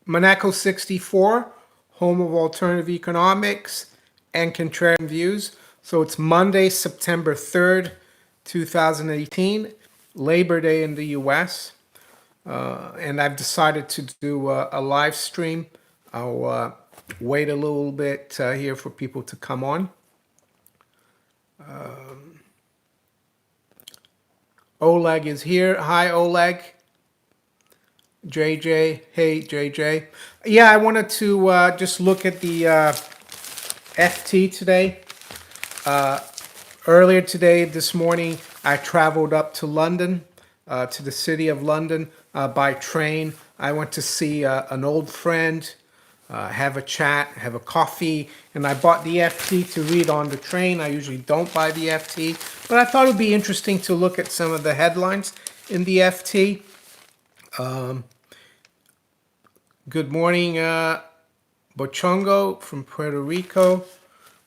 Monaco 64, home of alternative economics and contrarian views. So it's Monday, September 3rd, 2018, Labor Day in the US. And I've decided to do a live stream. I'll wait a little bit here for people to come on. Oleg is here. Hi, Oleg. JJ. Hey, JJ. Yeah, I wanted to just look at the FT today. Earlier today, this morning, I traveled up to London, to the city of London by train. I went to see an old friend, have a chat, have a coffee, and I bought the FT to read on the train. I usually don't buy the FT, but I thought it would be interesting to look at some of the headlines in the FT. Good morning, Bochongo from Puerto Rico.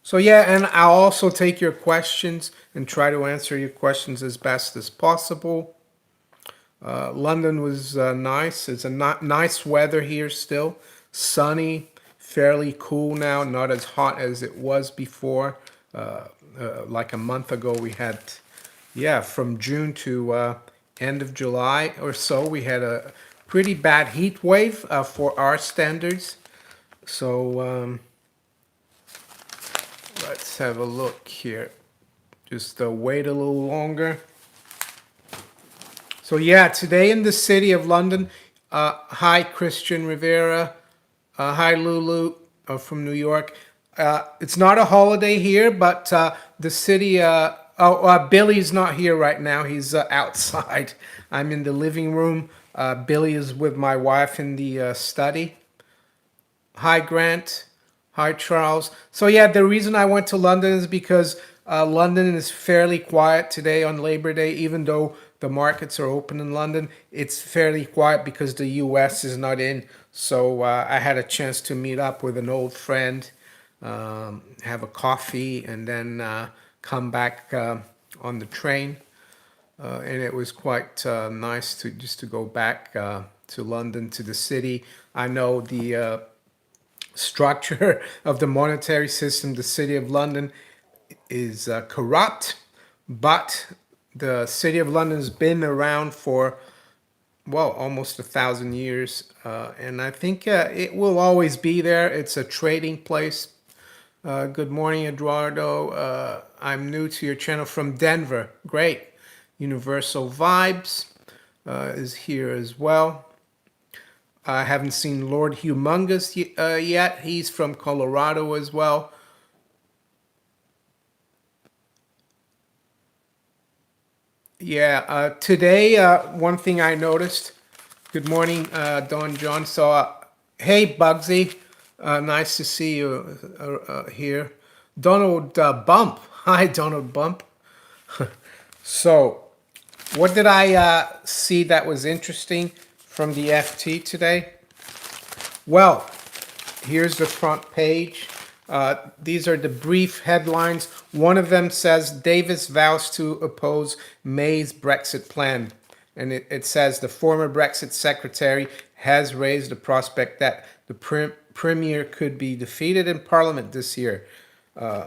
So yeah, and I'll also take your questions and try to answer your questions as best as possible. London was nice. It's a nice weather here still. Sunny, fairly cool now, not as hot as it was before. Like a month ago we had, yeah, from June to end of July or so, we had a pretty bad heat wave for our standards. So let's have a look here. Just wait a little longer. So yeah, today in the city of London, hi Christian Rivera, hi Lulu from New York. It's not a holiday here, but the city, Billy's not here right now. He's outside. I'm in the living room. Billy is with my wife in the study. Hi Grant. Hi Charles. So yeah, the reason I went to London is because London is fairly quiet today on Labor Day, even though the markets are open in London. It's fairly quiet because the US is not in. So I had a chance to meet up with an old friend, have a coffee, and then come back on the train. And it was quite nice to just to go back to London, to the city. I know the structure of the monetary system, the city of London is corrupt, but the city of London has been around for, well, almost 1,000 years, and I think it will always be there. It's a trading place. Good morning, Eduardo. I'm new to your channel from Denver. Great. Universal Vibes is here as well. I haven't seen Lord Humongous yet. He's from Colorado as well. Yeah, today, one thing I noticed. Good morning, Don John. So, hey, Bugsy. Nice to see you here. Donald Bump. Hi, Donald Bump. So, what did I see that was interesting from the FT today? Well, here's the front page. These are the brief headlines. One of them says Davis vows to oppose May's Brexit plan. And it says the former Brexit secretary has raised the prospect that the premier could be defeated in Parliament this year.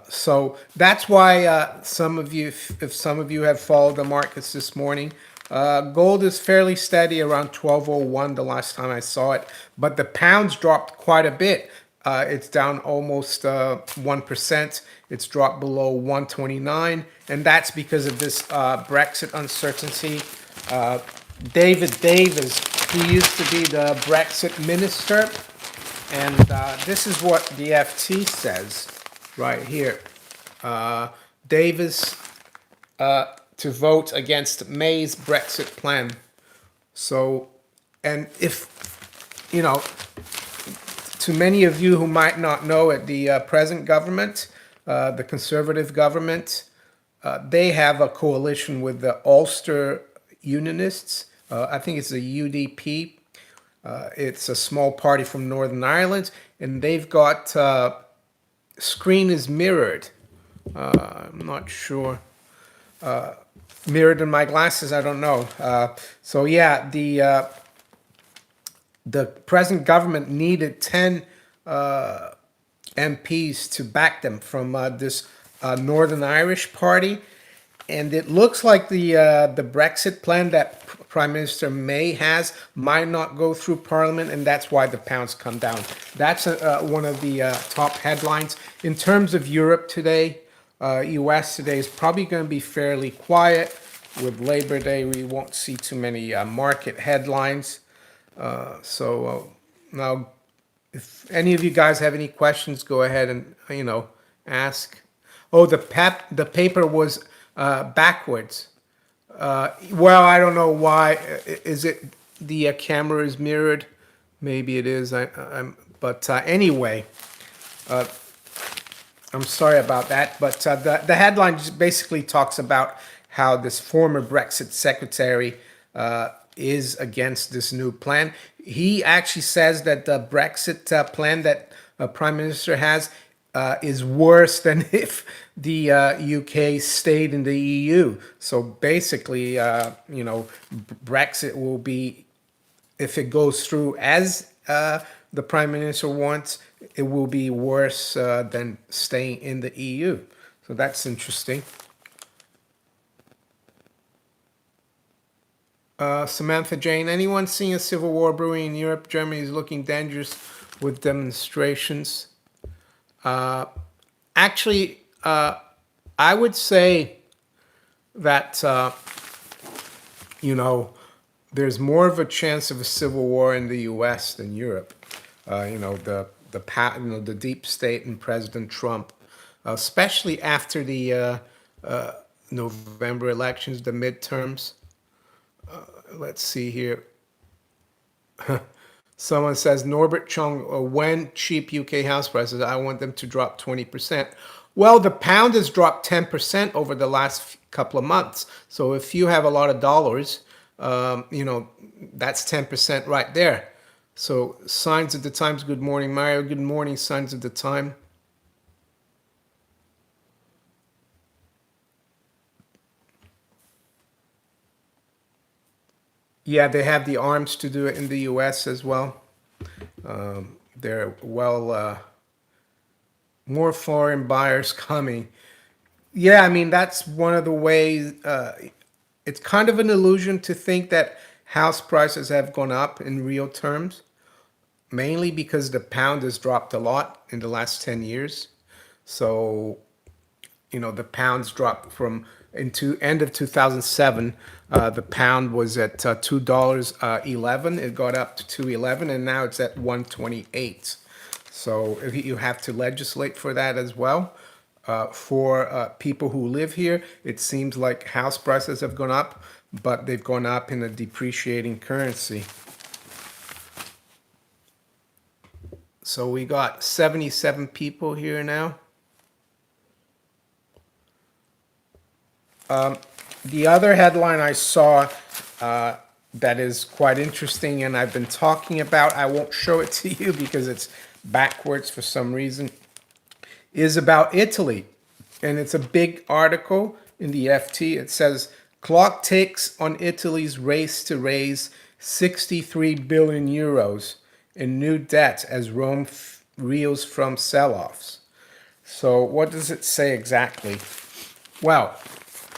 So that's why some of you, if some of you have followed the markets this morning, gold is fairly steady around 1201 the last time I saw it, but the pound's dropped quite a bit. It's down almost 1%. It's dropped below 129, and that's because of this Brexit uncertainty. David Davis, he used to be the Brexit minister, and this is what the FT says right here. Davis to vote against May's Brexit plan. So, and if, you know, to many of you who might not know it, the present government, the Conservative government, they have a coalition with the Ulster Unionists. I think it's the UDP. It's a small party from Northern Ireland, and they've got screen is mirrored. I'm not sure. Mirrored in my glasses, I don't know. So yeah, the present government needed 10 MPs to back them from this Northern Irish party. And it looks like the Brexit plan that Prime Minister May has might not go through Parliament, and that's why the pound's come down. That's one of the top headlines. In terms of Europe today, US today is probably going to be fairly quiet. With Labor Day, we won't see too many market headlines. Now, if any of you guys have any questions, go ahead and, ask. Oh, the paper was backwards. Well, I don't know why. Is it the camera is mirrored? Maybe it is. But anyway, I'm sorry about that. But the headline just basically talks about how this former Brexit secretary is against this new plan. He actually says that the Brexit plan that Prime Minister has is worse than if the UK stayed in the EU. So basically, Brexit will be, if it goes through as the Prime Minister wants, it will be worse than staying in the EU. So that's interesting. Samantha Jane, anyone seeing a civil war brewing in Europe? Germany is looking dangerous with demonstrations. Actually, I would say that, there's more of a chance of a civil war in the U.S. than Europe. The deep state and President Trump, especially after the November elections, the midterms. Let's see here. Someone says, Norbert Chung, when cheap UK house prices, I want them to drop 20%. Well, the pound has dropped 10% over the last couple of months. So if you have a lot of dollars, that's 10% right there. So Signs of the Times, good morning, Mario. Good morning, Signs of the Time. Yeah, they have the arms to do it in the U.S. as well. They're more foreign buyers coming. Yeah, I mean, that's one of the ways. It's kind of an illusion to think that house prices have gone up in real terms, mainly because the pound has dropped a lot in the last 10 years. So, the pound's dropped from into end of 2007. The pound was at $2.11. It got up to 2.11, and now it's at 1.28. So if you have to legislate for that as well. For people who live here, it seems like house prices have gone up, but they've gone up in a depreciating currency. So we got 77 people here now. The other headline I saw that is quite interesting, and I've been talking about, I won't show it to you because it's backwards for some reason, is about Italy. And it's a big article in the FT. It says, clock ticks on Italy's race to raise 63 billion euros in new debt as Rome reels from sell-offs. So what does it say exactly? Well,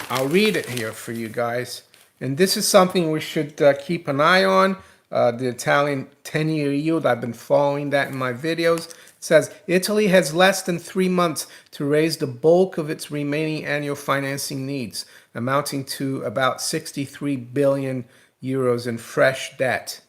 I'll read it here for you guys. And this is something we should keep an eye on. The Italian 10-year yield, I've been following that in my videos. It says, Italy has less than 3 months to raise the bulk of its remaining annual financing needs, amounting to about 63 billion euros in fresh debt.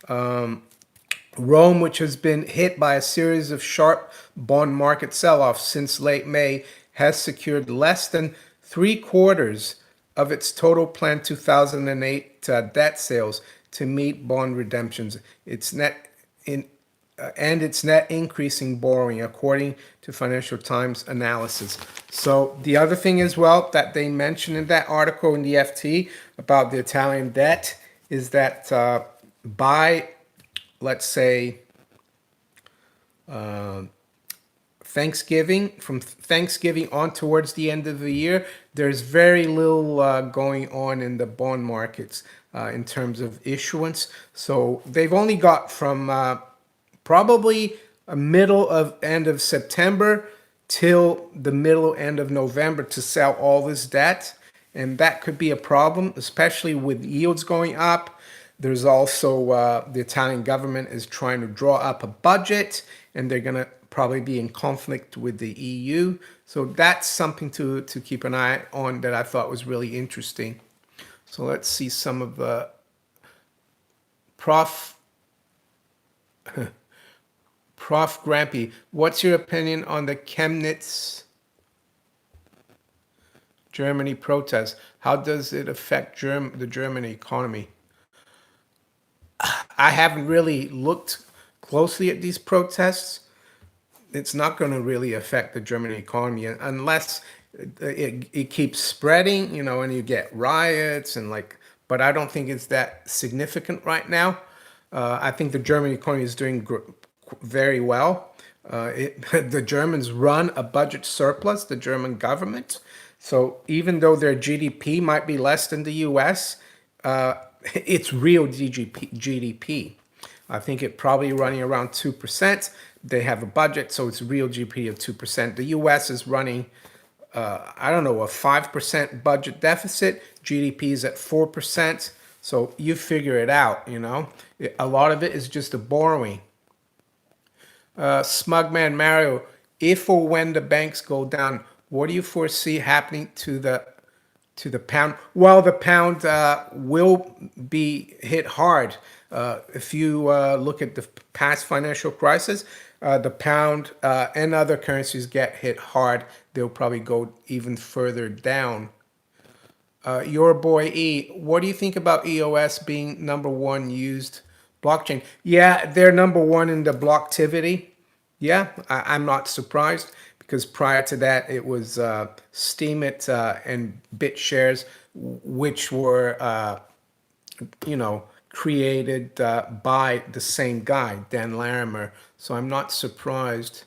Rome, which has been hit by a series of sharp bond market sell-offs since late May, has secured less than 3/4 of its total planned 2008 debt sales to meet bond redemptions. Its net increasing borrowing, according to Financial Times analysis. So the other thing as well that they mentioned in that article in the FT about the Italian debt is that by, let's say, from Thanksgiving on towards the end of the year, there's very little going on in the bond markets. in terms of issuance. So they've only got from probably a middle of end of September till the middle end of November to sell all this debt. And that could be a problem, especially with yields going up. There's also the Italian government is trying to draw up a budget, and they're going to probably be in conflict with the EU. So that's something to keep an eye on that I thought was really interesting. So let's see some of the Prof. Prof. Grampy, what's your opinion on the Chemnitz, Germany protests? How does it affect the German economy? I haven't really looked closely at these protests. It's not going to really affect the German economy unless it keeps spreading, and you get riots and but I don't think it's that significant right now. I think the German economy is doing very well. The Germans run a budget surplus, the German government. So even though their GDP might be less than the US, it's real GDP. I think it probably running around 2%. They have a budget, so it's real GDP of 2%. The US is running, I don't know, a 5% budget deficit. GDP is at 4%. So you figure it out, A lot of it is just a borrowing. Smugman Mario, if or when the banks go down, what do you foresee happening to the pound? Well, the pound will be hit hard. If you look at the past financial crisis, the pound and other currencies get hit hard. They'll probably go even further down. Your boy E, what do you think about EOS being #1 used blockchain? Yeah, they're #1 in the blocktivity. Yeah, I'm not surprised because prior to that it was Steemit and BitShares, which were created by the same guy, Dan Larimer. So I'm not surprised.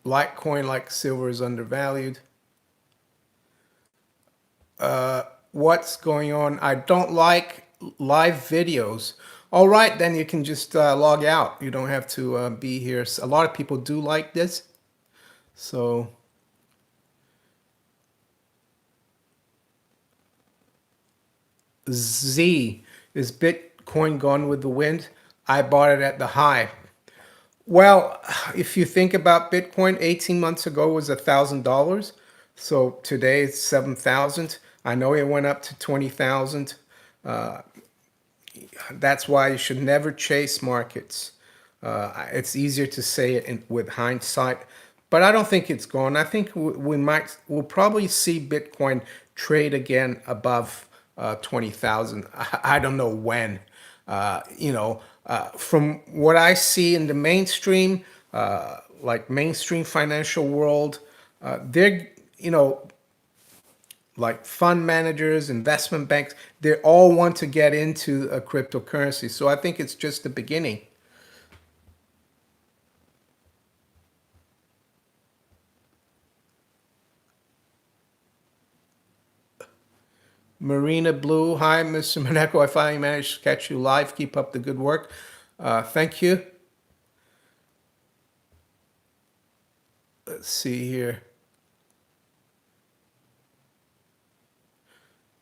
Litecoin, like silver, is undervalued. What's going on? I don't like live videos. All right, then you can just log out. You don't have to be here. A lot of people do like this. So Z, is Bitcoin gone with the wind? I bought it at the high. Well, if you think about Bitcoin, 18 months ago was $1,000. So today it's 7,000. I know it went up to 20,000. That's why you should never chase markets. It's easier to say it with hindsight, but I don't think it's gone. I think we'll probably see Bitcoin trade again above 20,000. I don't know when. From what I see in the mainstream, like mainstream financial world, they're, like fund managers, investment banks, they all want to get into a cryptocurrency. So I think it's just the beginning. Marina Blue, hi, Mr. Moneko. I finally managed to catch you live. Keep up the good work. Thank you. Let's see here.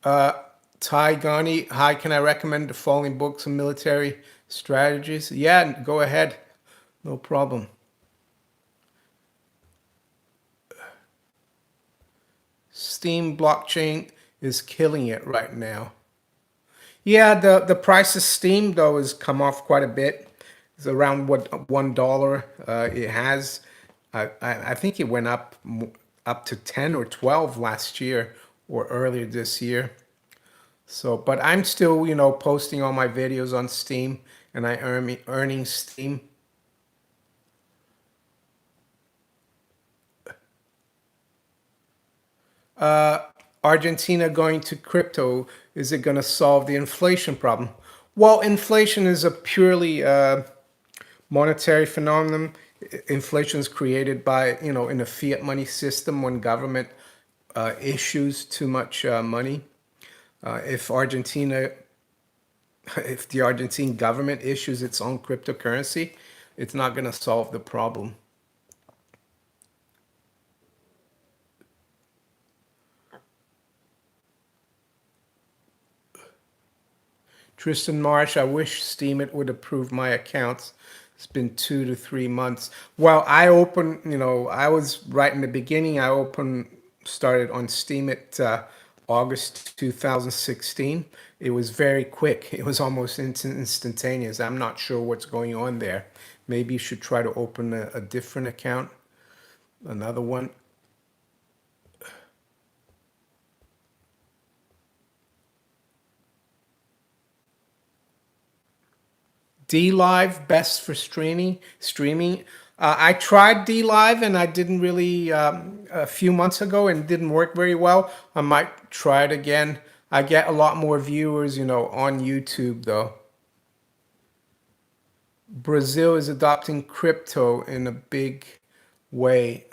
Ty Ghani, hi, can I recommend the following books on military strategies? Yeah, go ahead. No problem. Steam blockchain is killing it right now. Yeah, the price of Steam though has come off quite a bit. It's around $1. It has, I think it went up to 10 or 12 last year or earlier this year. So, but I'm still, posting all my videos on Steam, and I earning Steam. Argentina going to crypto, is it going to solve the inflation problem? Well, inflation is a purely monetary phenomenon. inflation is created by, in a fiat money system when government issues too much money. If if the Argentine government issues its own cryptocurrency, it's not going to solve the problem. Tristan Marsh, I wish Steemit would approve my accounts. It's been 2 to 3 months. Well, I was right in the beginning. Started on Steemit August 2016. It was very quick. It was almost instantaneous. I'm not sure what's going on there. Maybe you should try to open a different account, another one. D Live, best for streaming. Streaming. I tried D Live and I didn't really a few months ago and didn't work very well. I might try it again. I get a lot more viewers, on YouTube though. Brazil is adopting crypto in a big way.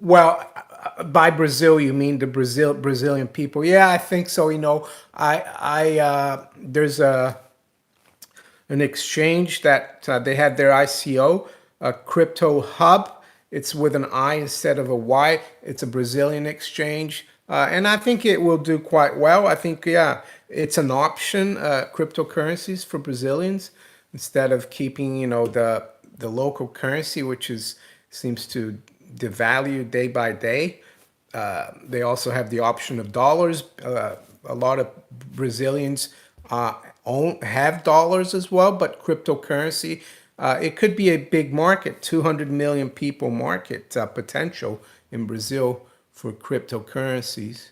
Well, by Brazil you mean the Brazilian people? Yeah, I think so. I there's an exchange that they had their ICO, a crypto hub. It's with an I instead of a Y. It's a Brazilian exchange. And I think it will do quite well. I think, yeah, it's an option, cryptocurrencies for Brazilians, instead of keeping, the local currency, which seems to devalue day by day. They also have the option of dollars. A lot of Brazilians have dollars as well, but cryptocurrency, it could be a big market, 200 million people market potential in Brazil for cryptocurrencies.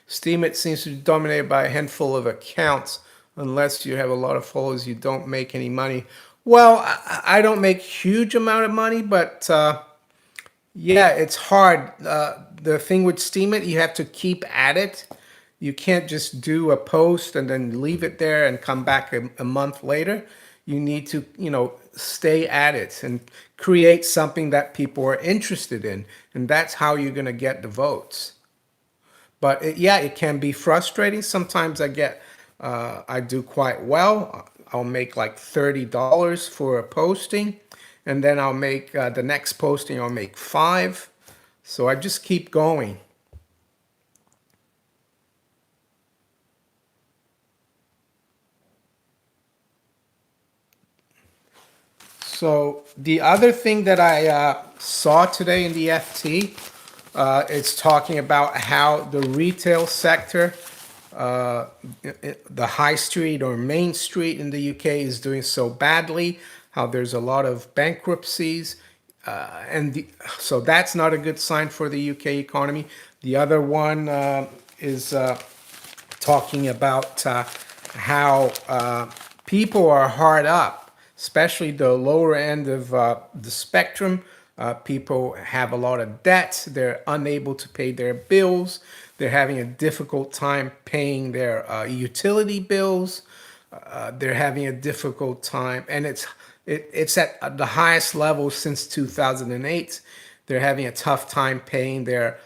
Steam, it seems to be dominated by a handful of accounts. Unless you have a lot of followers, you don't make any money. Well, I don't make huge amount of money, but yeah, it's hard. The thing with Steemit, you have to keep at it. You can't just do a post and then leave it there and come back a month later. You need to, stay at it and create something that people are interested in. And that's how you're going to get the votes. But yeah, it can be frustrating. Sometimes I do quite well. I'll make like $30 for a posting, and then I'll make the next posting, I'll make five. So I just keep going. So the other thing that I saw today in the FT, it's talking about how the retail sector, the high street or main street in the UK is doing so badly, how there's a lot of bankruptcies, so that's not a good sign for the UK economy. The other one is talking about how people are hard up, especially the lower end of the spectrum. People have a lot of debt. They're unable to pay their bills. They're having a difficult time paying their utility bills. They're having a difficult time, and it's at the highest level since 2008. They're having a tough time paying their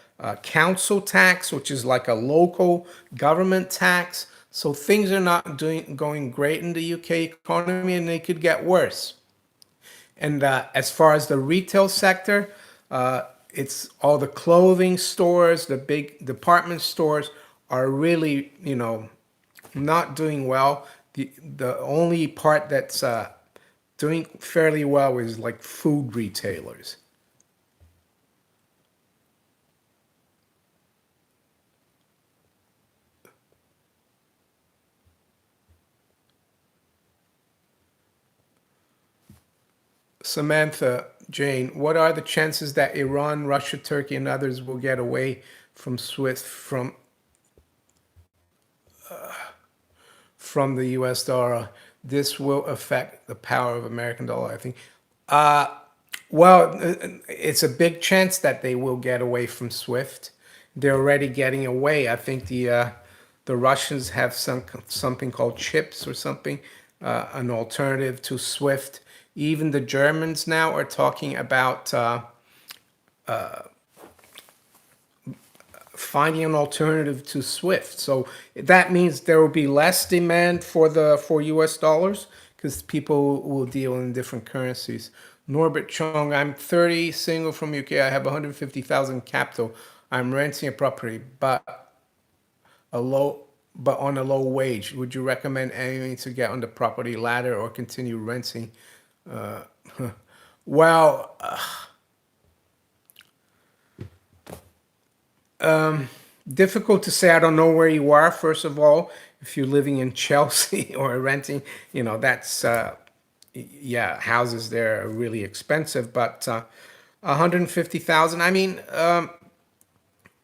council tax, which is like a local government tax. So things are not going great in the UK economy, and they could get worse. And as far as the retail sector, it's all the clothing stores, the big department stores are really, not doing well. The only part that's doing fairly well is like food retailers. Samantha Jane, what are the chances that Iran, Russia, Turkey, and others will get away from SWIFT from the US dollar? This will affect the power of American dollar, I think. Uh, well, it's a big chance that they will get away from SWIFT. They're already getting away. I think The Russians have something called chips or something, an alternative to SWIFT. Even the Germans now are talking about finding an alternative to SWIFT. So that means there will be less demand for US dollars because people will deal in different currencies. Norbert Chong, I'm 30, single from UK. I have 150,000 capital. I'm renting a property, a low but on a low wage. Would you recommend anything to get on the property ladder or continue renting? Uh, well, difficult to say. I don't know where you are. First of all, if you're living in Chelsea or renting, that's yeah, houses there are really expensive. But 150,000. I mean, I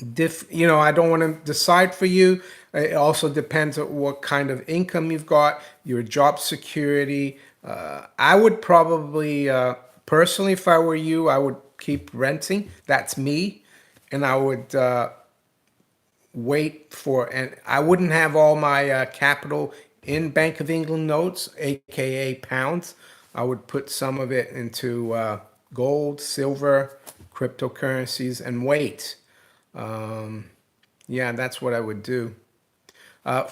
don't want to decide for you. It also depends on what kind of income you've got, your job security. I would probably, personally, if I were you, I would keep renting. That's me. And I would wait for, and I wouldn't have all my capital in Bank of England notes, aka pounds. I would put some of it into gold, silver, cryptocurrencies, and wait. Yeah, that's what I would do.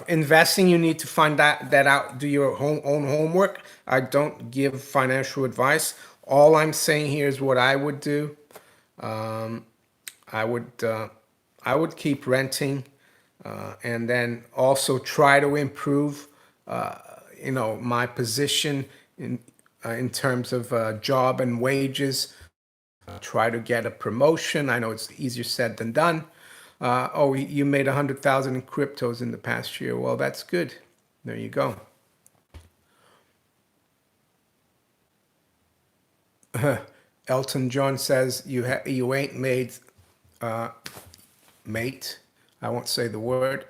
Investing, you need to find that out. Do your own homework. I don't give financial advice. All I'm saying here is what I would do. Um, I would I would keep renting, and then also try to improve, my position in terms of job and wages. Try to get a promotion. I know it's easier said than done. Oh, you made 100,000 in cryptos in the past year. Well, that's good. There you go. Elton John says you ain't made mate. I won't say the word.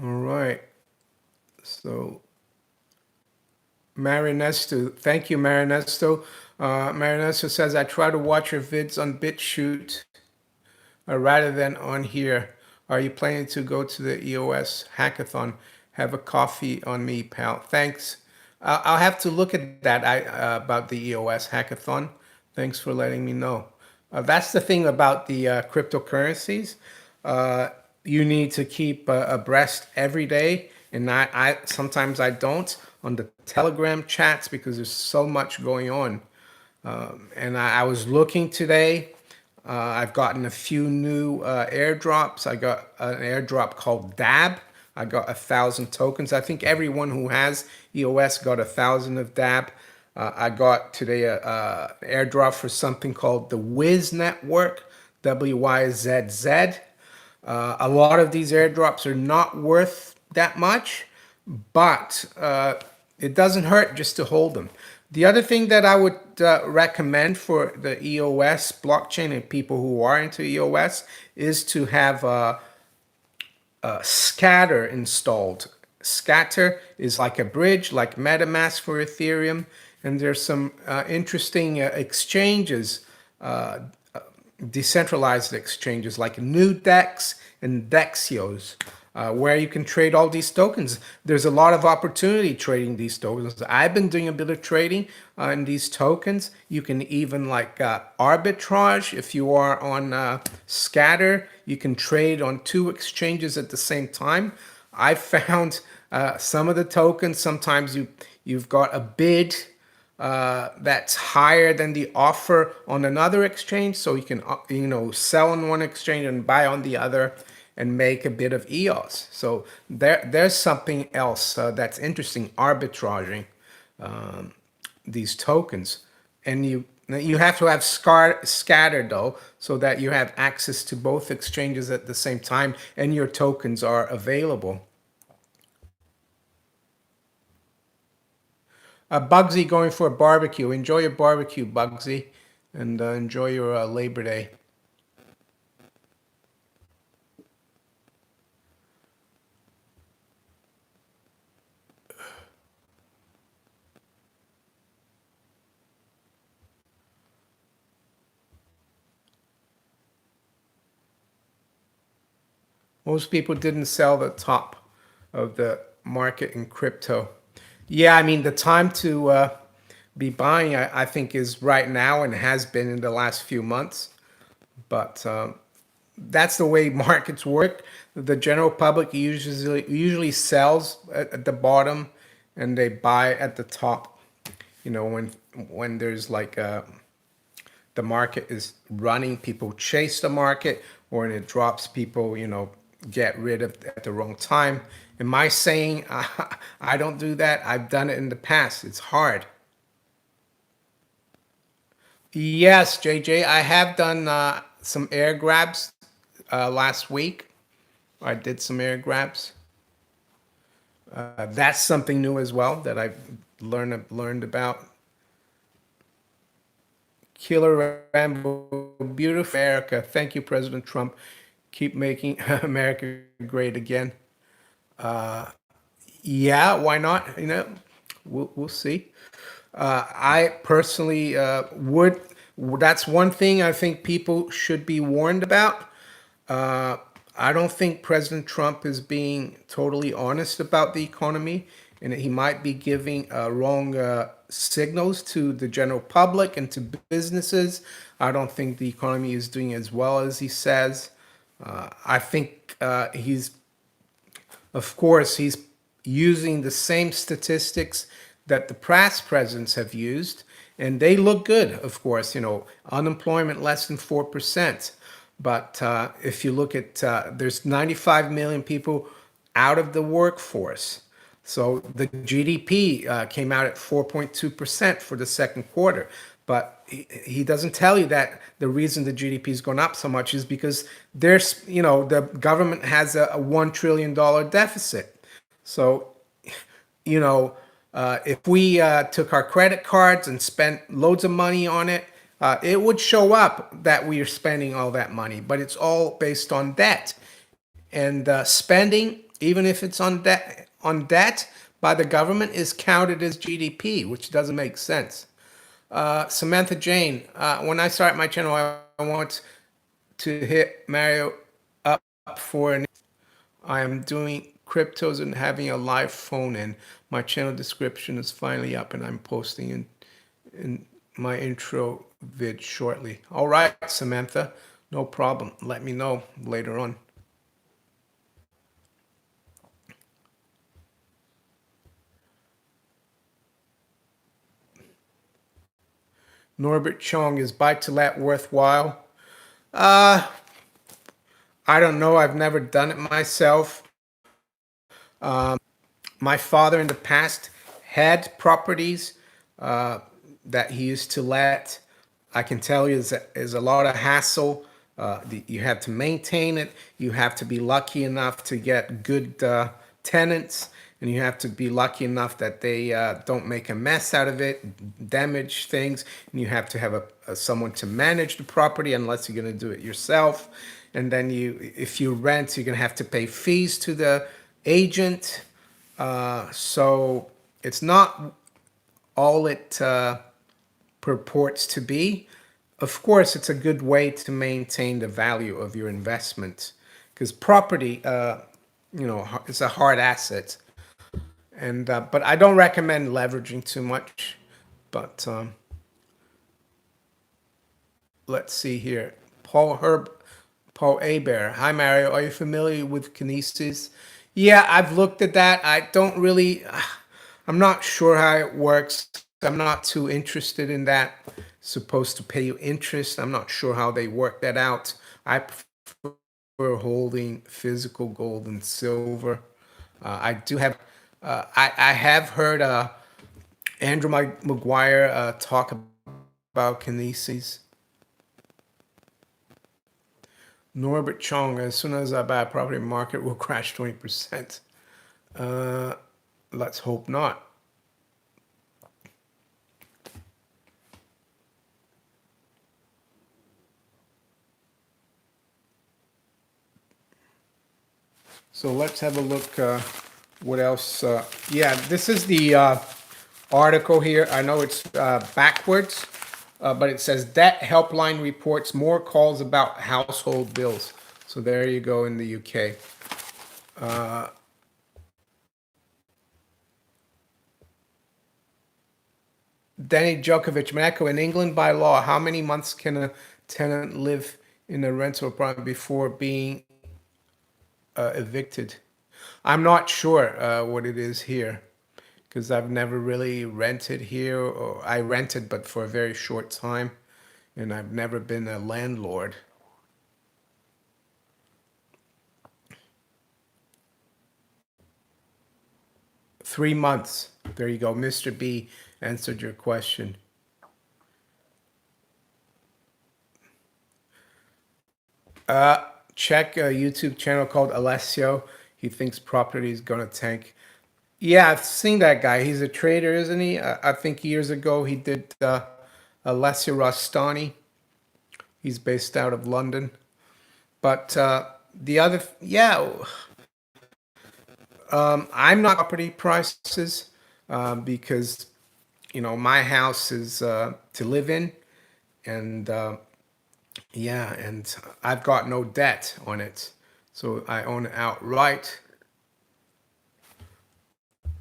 All right. So Marinesto, thank you, Marinesto. Marinesto says I try to watch your vids on BitChute rather than on here. Are you planning to go to the EOS hackathon? Have a coffee on me, pal. Thanks. I'll have to look at that about the EOS hackathon. Thanks for letting me know. That's the thing about the cryptocurrencies. Uh, you need to keep abreast every day, and I sometimes I don't on the Telegram chats because there's so much going on. And I was looking today. I've gotten a few new airdrops. I got an airdrop called DAB. I got 1,000 tokens. I think everyone who has EOS got 1,000 of DAB. I got today a airdrop for something called the Wiz Network, WYZZ. A lot of these airdrops are not worth that much, but it doesn't hurt just to hold them. The other thing that I would recommend for the EOS blockchain and people who are into EOS is to have Scatter installed. Scatter is like a bridge, like MetaMask for Ethereum, and there's some interesting exchanges, decentralized exchanges like NuDex and Dexios, where you can trade all these tokens. There's a lot of opportunity trading these tokens. I've been doing a bit of trading in these tokens. You can even like arbitrage if you are on Scatter. You can trade on two exchanges at the same time. I found some of the tokens, sometimes you've got a bid that's higher than the offer on another exchange, so you can sell on one exchange and buy on the other and make a bit of EOS. So there's something else that's interesting, arbitraging these tokens. And you have to have Scatter though, so that you have access to both exchanges at the same time and your tokens are available. Bugsy going for a barbecue. Enjoy your barbecue, Bugsy, and enjoy your Labor Day. Most people didn't sell the top of the market in crypto. Yeah, I mean, the time to be buying, I think, is right now and has been in the last few months. But that's the way markets work. The general public usually sells at the bottom and they buy at the top. You know, when there's like the market is running, people chase the market, or when it drops, people, you know, get rid of at the wrong time. Am I saying I don't do that? I've done it in the past. It's hard. Yes, JJ, I have done some air grabs last week. I did some air grabs. That's something new as well that I've learned about. Killer Rambo, beautiful America. Thank you, President Trump. Keep making America great again. Yeah, why not? You know, we'll see. I personally would. That's one thing I think people should be warned about. Uh, I don't think President Trump is being totally honest about the economy, and he might be giving wrong signals to the general public and to businesses. I don't think the economy is doing as well as he says. I think of course, he's using the same statistics that the past presidents have used, and they look good, of course. You know, unemployment less than 4%. But if you look at, there's 95 million people out of the workforce. So the GDP came out at 4.2% for the second quarter. But he doesn't tell you that the reason the GDP has gone up so much is because there's, you know, the government has a $1 trillion deficit. So, you know, if we took our credit cards and spent loads of money on it, it would show up that we are spending all that money. But it's all based on debt. And spending, even if it's on debt by the government, is counted as GDP, which doesn't make sense. Samantha Jane, when I start my channel, I want to hit Mario up for an. I am doing cryptos and having a live phone in. My channel description is finally up, and I'm posting in my intro vid shortly. All right, Samantha, no problem. Let me know later on. Norbert Chong, is buy to let worthwhile? Uh, I don't know. I've never done it myself. My father in the past had properties that he used to let. I can tell you is a lot of hassle. You have to maintain it. You have to be lucky enough to get good tenants, and you have to be lucky enough that they don't make a mess out of it, damage things. And you have to have someone to manage the property, unless you're going to do it yourself. And then if you rent, you're going to have to pay fees to the agent. So it's not all it purports to be. Of course, it's a good way to maintain the value of your investment, because property, you know, is a hard asset. And but I don't recommend leveraging too much. But let's see here. Paul Aber. Hi Mario, are you familiar with Kinesis? Yeah, I've looked at that. I don't really. I'm not sure how it works. I'm not too interested in that. Supposed to pay you interest. I'm not sure how they work that out. I prefer holding physical gold and silver. I do have. I have heard Andrew Maguire talk about Kinesis. Norbert Chong, as soon as I buy a property, market will crash 20%. Let's hope not. So let's have a look. What else? Yeah, this is the article here. I know it's backwards, but it says Debt Helpline reports more calls about household bills. So there you go in the UK. Danny Djokovic, Monaco, in England by law, how many months can a tenant live in a rental apartment before being evicted? I'm not sure what it is here because I've never really rented here, or I rented, but for a very short time, and I've never been a landlord. 3 months. There you go. Mr. B answered your question. Check a YouTube channel called Alessio. He thinks property is gonna tank. Yeah, I've seen that guy. He's a trader, isn't he? I think years ago he did Alessio Rastani. He's based out of London. But the other, yeah, I'm not property prices because my house is to live in, and yeah, and I've got no debt on it, so I own it outright.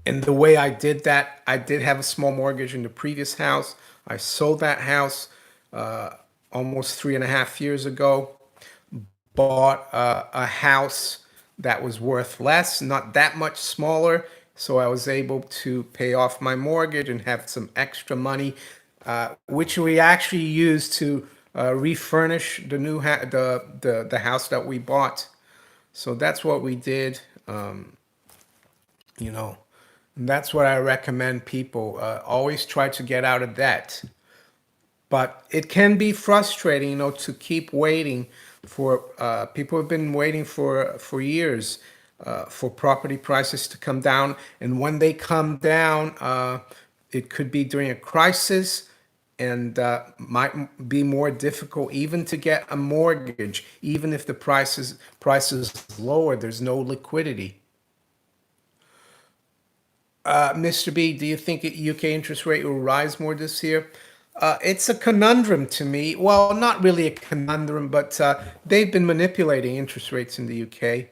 And the way I did that, I did have a small mortgage in the previous house. I sold that house uh, almost 3.5 years ago. Bought a house that was worth less, not that much smaller. So I was able to pay off my mortgage and have some extra money, which we actually used to refurnish the new the house that we bought. So that's what we did. You know, and that's what I recommend people. Always try to get out of debt. But it can be frustrating, to keep waiting for people have been waiting for years for property prices to come down, and when they come down, it could be during a crisis, and might be more difficult even to get a mortgage, even if the price is lower. There's no liquidity. Mr. B, do you think UK interest rate will rise more this year? It's a conundrum to me. Well, not really a conundrum, but they've been manipulating interest rates in the UK.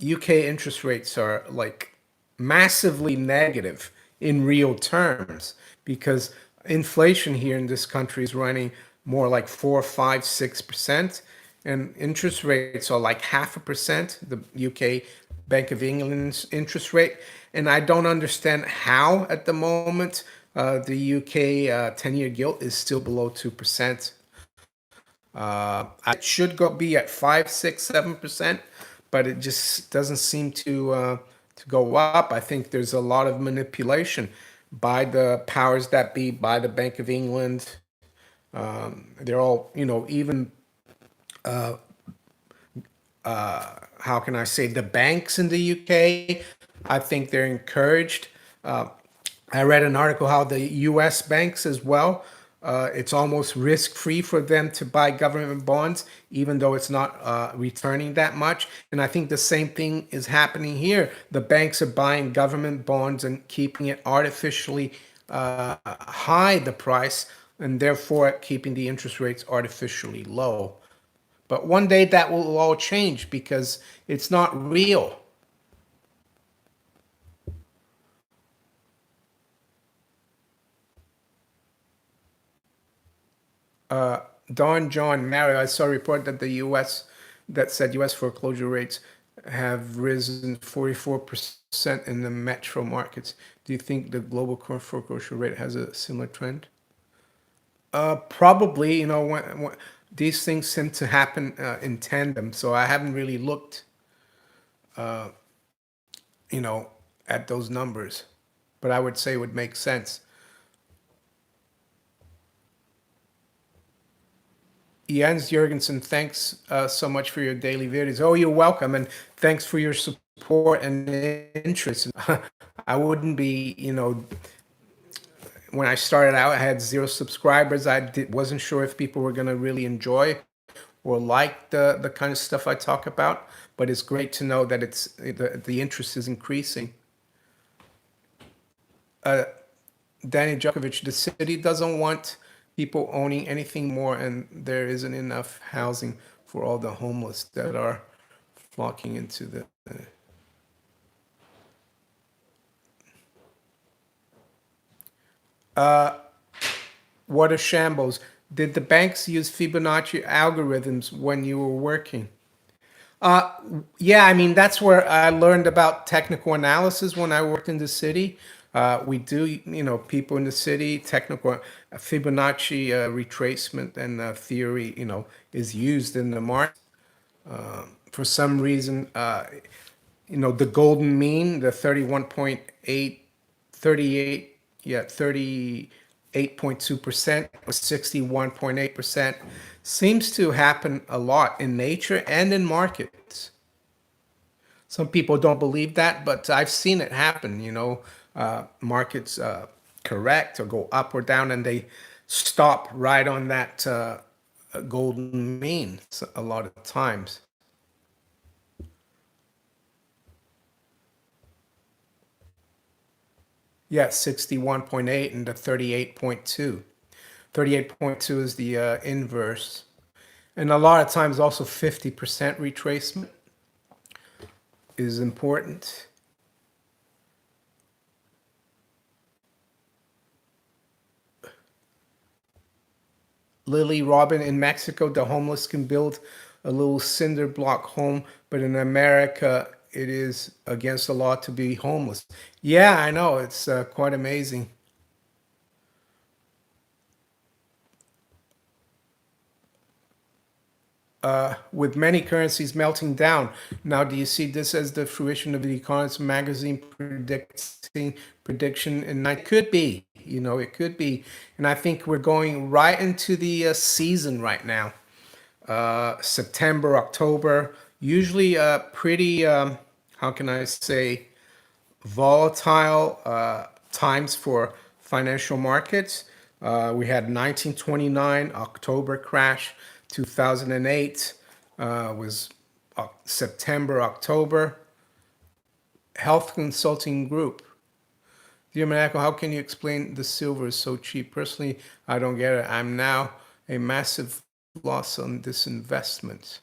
UK interest rates are like massively negative in real terms because inflation here in this country is running more like 4, 5, 6%, and interest rates are like 0.5%, the UK Bank of England's interest rate. And I don't understand how at the moment the UK 10-year gilt is still below 2%. It should be at 5, 6, 7%, but it just doesn't seem to go up. I think there's a lot of manipulation by the powers that be, by the Bank of England. They're all, even how can I say, the banks in the UK. I think they're encouraged. I read an article how the U.S. banks as well. It's almost risk-free for them to buy government bonds, even though it's not returning that much. And I think the same thing is happening here. The banks are buying government bonds and keeping it artificially high, the price, and therefore keeping the interest rates artificially low. But one day that will all change because it's not real. Don John Mario, I saw a report that said U.S. foreclosure rates have risen 44% in the metro markets. Do you think the global foreclosure rate has a similar trend? Probably. When these things seem to happen in tandem, so I haven't really looked, you know, at those numbers, but I would say it would make sense. Jens Jurgensen, thanks so much for your daily videos. Oh, you're welcome, and thanks for your support and interest. I wouldn't be, when I started out, I had 0 subscribers. Wasn't sure if people were going to really enjoy or like the kind of stuff I talk about, but it's great to know that the interest is increasing. Danny Djokovic, the city doesn't want people owning anything more, and there isn't enough housing for all the homeless that are flocking into the. What a shambles! Did the banks use Fibonacci algorithms when you were working? Uh, yeah, I mean, that's where I learned about technical analysis when I worked in the city. We do, people in the city, technical Fibonacci retracement and theory, is used in the market. For some reason, the golden mean, the 31.8, 38, yeah, 38.2% or 61.8% seems to happen a lot in nature and in markets. Some people don't believe that, but I've seen it happen. Markets correct or go up or down, and they stop right on that golden mean a lot of times. Yeah, 61.8 and the 38.2. 38.2 is the inverse. And a lot of times also 50% retracement is important. Lily Robin, in Mexico, the homeless can build a little cinder block home, but in America, it is against the law to be homeless. Yeah, I know. It's quite amazing. With many currencies melting down. Now, do you see this as the fruition of the Economist magazine prediction? And it could be, it could be. And I think we're going right into the season right now. September, October, usually pretty, how can I say, volatile times for financial markets. We had 1929 October crash, 2008 was September, October. Health Consulting Group. Dear Monaco, how can you explain the silver is so cheap? Personally, I don't get it. I'm now a massive loss on this investment.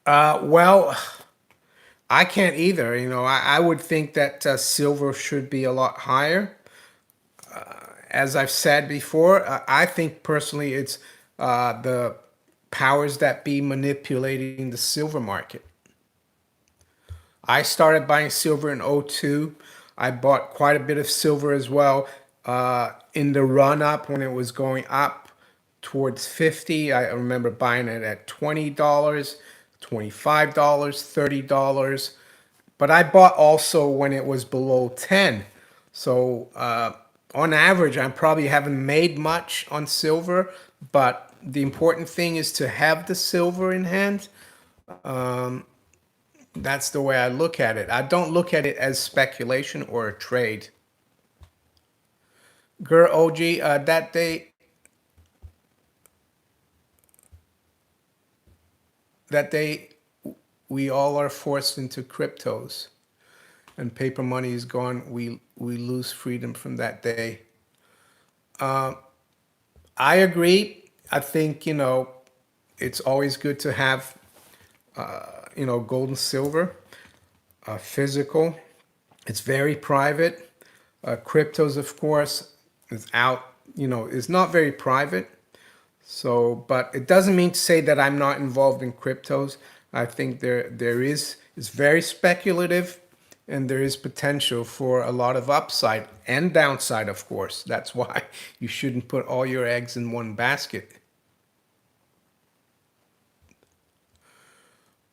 Well, I can't either. I would think that silver should be a lot higher. As I've said before, I think personally it's the powers that be manipulating the silver market. I started buying silver in '02. I bought quite a bit of silver as well in the run up when it was going up towards 50. I remember buying it at $20, $25, $30. But I bought also when it was below 10. So on average, I probably haven't made much on silver, but the important thing is to have the silver in hand. That's the way I look at it. I don't look at it as speculation or a trade. Girl, OG, that day, we all are forced into cryptos, and paper money is gone. We lose freedom from that day. I agree. I think it's always good to have gold and silver, physical. It's very private. Cryptos, of course, is out. Is not very private. So, but it doesn't mean to say that I'm not involved in cryptos. I think there is it's very speculative, and there is potential for a lot of upside and downside, of course. That's why you shouldn't put all your eggs in one basket.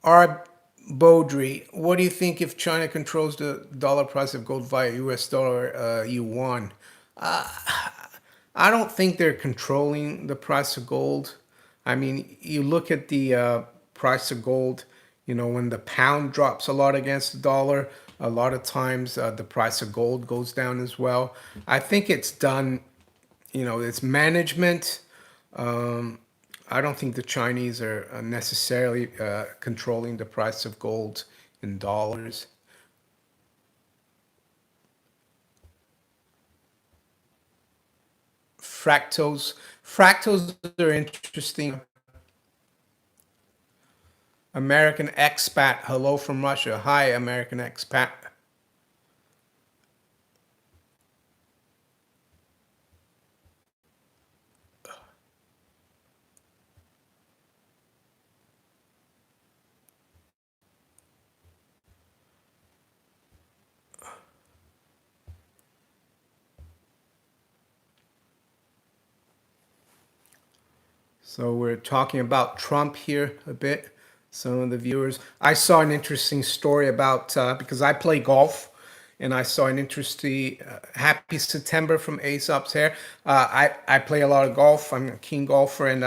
R. Beaudry, what do you think if China controls the dollar price of gold via US dollar yuan? I don't think they're controlling the price of gold. I mean, you look at the price of gold, when the pound drops a lot against the dollar, a lot of times the price of gold goes down as well. I think it's done, it's management. I don't think the Chinese are necessarily controlling the price of gold in dollars. Fractals are interesting. American expat. Hello from Russia. Hi, American expat. So we're talking about Trump here a bit. Some of the viewers. I saw an interesting story about because I play golf, and I saw an interesting Happy September from Aesop's Hair. I play a lot of golf. I'm a keen golfer, and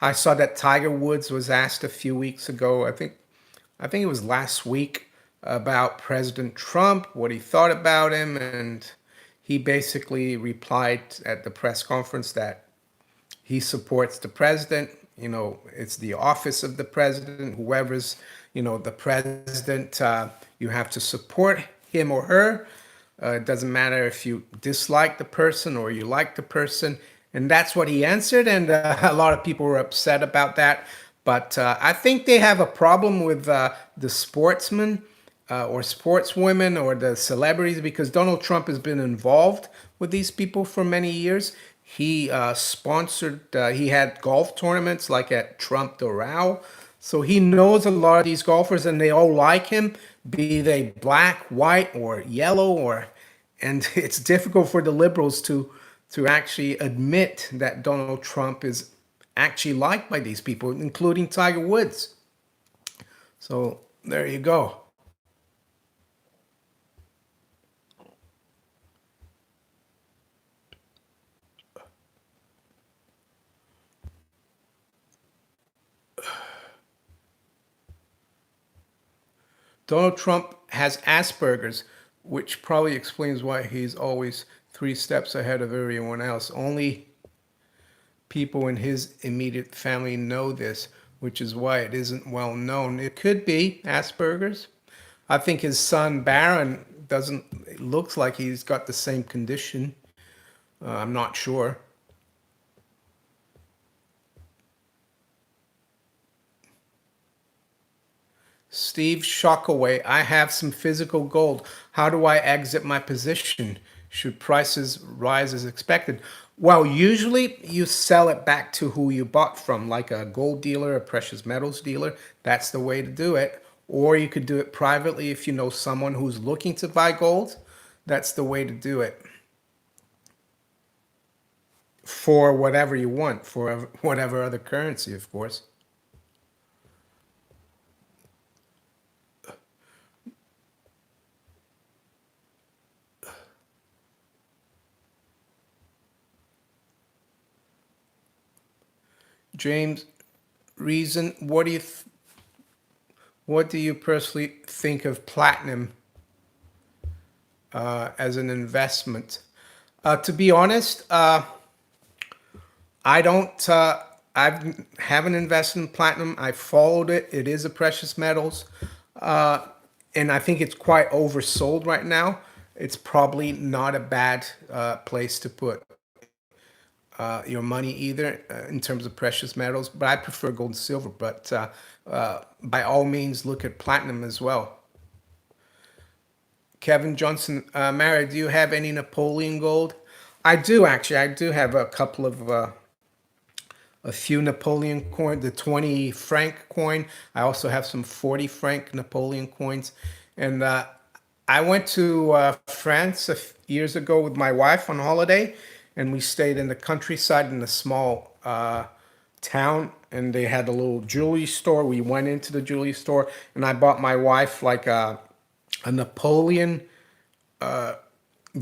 I saw that Tiger Woods was asked a few weeks ago. I think it was last week about President Trump, what he thought about him, and he basically replied at the press conference that he supports the president. It's the office of the president. Whoever's, the president, you have to support him or her. It doesn't matter if you dislike the person or you like the person. And that's what he answered. And a lot of people were upset about that. But I think they have a problem with the sportsmen or sportswomen or the celebrities because Donald Trump has been involved with these people for many years. He sponsored, he had golf tournaments like at Trump Doral. So he knows a lot of these golfers and they all like him, be they black, white, or yellow, and it's difficult for the liberals to actually admit that Donald Trump is actually liked by these people, including Tiger Woods. So there you go. Donald Trump has Asperger's, which probably explains why he's always 3 steps ahead of everyone else. Only people in his immediate family know this, which is why it isn't well known. It could be Asperger's. I think his son Barron doesn't, it looks like he's got the same condition. I'm not sure. Steve Shockaway, I have some physical gold. How do I exit my position? Should prices rise as expected? Well, usually you sell it back to who you bought from, like a gold dealer, a precious metals dealer. That's the way to do it. Or you could do it privately if you know someone who's looking to buy gold. That's the way to do it for whatever you want, for whatever other currency, of course. James, reason, what do you personally think of platinum as an investment? To be honest, I don't. I haven't invested in platinum. I followed it. It is a precious metals, and I think it's quite oversold right now. It's probably not a bad place to put your money either in terms of precious metals. But I prefer gold and silver. But by all means, look at platinum as well. Kevin Johnson, Mary, do you have any Napoleon gold? I do actually. I do have a couple of a few Napoleon coin, the 20 franc coin. I also have some 40 franc Napoleon coins. And I went to France years ago with my wife on holiday, and we stayed in the countryside in a small town. And they had a little jewelry store. We went into the jewelry store, and I bought my wife like a Napoleon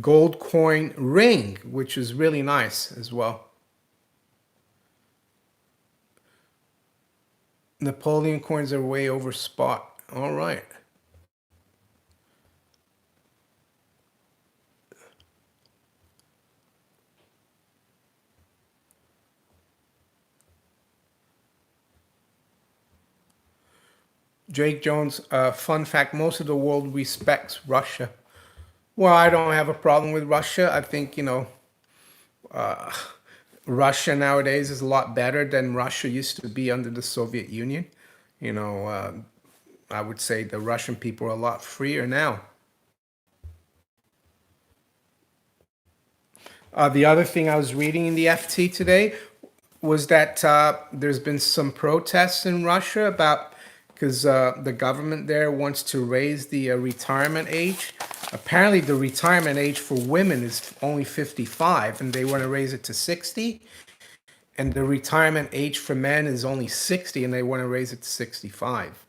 gold coin ring, which is really nice as well. Napoleon coins are way over spot. All right. Jake Jones, fun fact, most of the world respects Russia. Well, I don't have a problem with Russia. I think, Russia nowadays is a lot better than Russia used to be under the Soviet Union. You know, I would say the Russian people are a lot freer now. The other thing I was reading in the FT today was that there's been some protests in Russia about because the government there wants to raise the retirement age. Apparently, the retirement age for women is only 55, and they want to raise it to 60. And the retirement age for men is only 60, and they want to raise it to 65.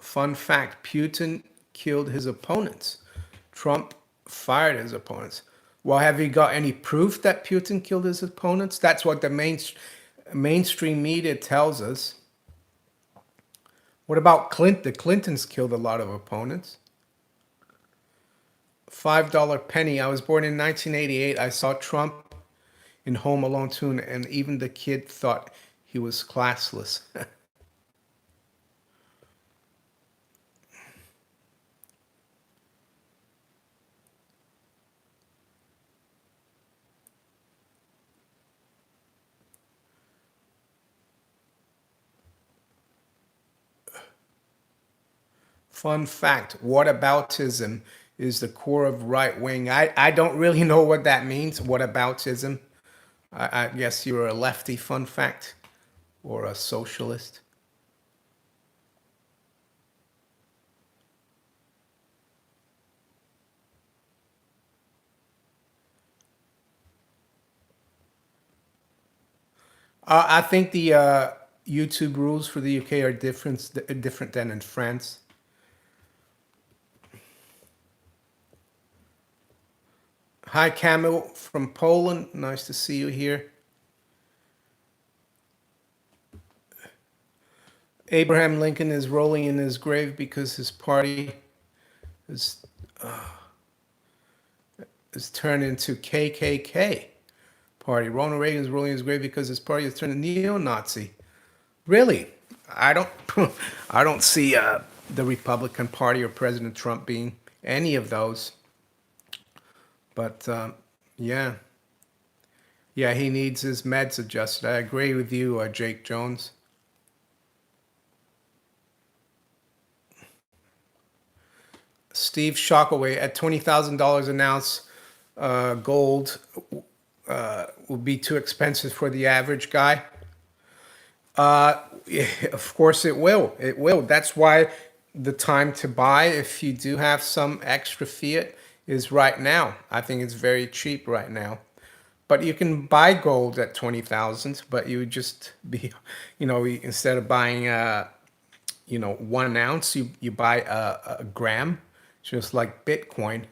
Fun fact: Putin killed his opponents. Trump fired his opponents. Well, have you got any proof that Putin killed his opponents? That's what the mainstream media tells us. What about Clinton? The Clintons killed a lot of opponents. $5 penny. I was born in 1988. I saw Trump in Home Alone 2, and even the kid thought he was classless. Fun fact: whataboutism is the core of right wing. I don't really know what that means. Whataboutism. I guess you're a lefty. Fun fact, or a socialist. I think the YouTube rules for the UK are different than in France. Hi, Camille from Poland. Nice to see you here. Abraham Lincoln is rolling in his grave because his party is is turned into KKK party. Ronald Reagan is rolling in his grave because his party is turned neo-Nazi. Really, I don't, I don't see the Republican Party or President Trump being any of those. But yeah, yeah, he needs his meds adjusted. I agree with you, Jake Jones. Steve Shockaway at $20,000 an ounce. Gold will be too expensive for the average guy. Yeah, of course it will. It will. That's why the time to buy, if you do have some extra fiat, is right now. I think it's very cheap right now. But you can buy gold at 20,000, but you would just be, instead of buying 1 ounce, you buy a gram, just like Bitcoin.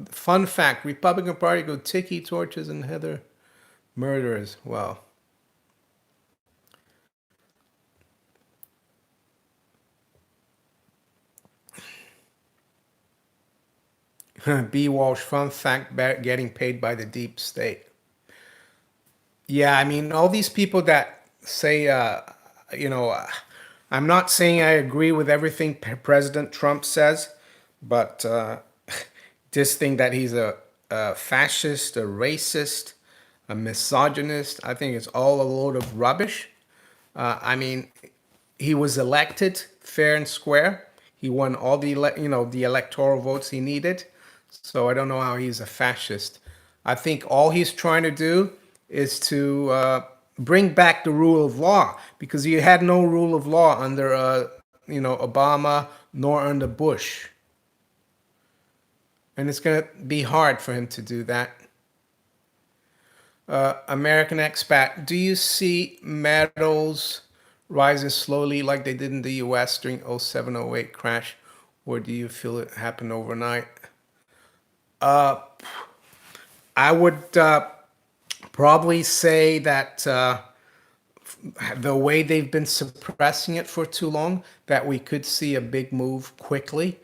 Fun fact: Republican Party go tiki torches and Heather murderers. Well, B. Walsh. Fun fact: getting paid by the deep state. Yeah, I mean, all these people that say, you know, uh, I'm not saying I agree with everything President Trump says, but this thing that he's a fascist, a racist, a misogynist, I think it's all a load of rubbish. I mean, he was elected fair and square. He won all the electoral votes he needed. So I don't know how he's a fascist. I think all he's trying to do is to bring back the rule of law because you had no rule of law under Obama nor under Bush, and it's gonna be hard for him to do that. American expat, do you see metals rising slowly like they did in the US during 0708 crash, or do you feel it happened overnight? I would probably say that the way they've been suppressing it for too long, that we could see a big move quickly,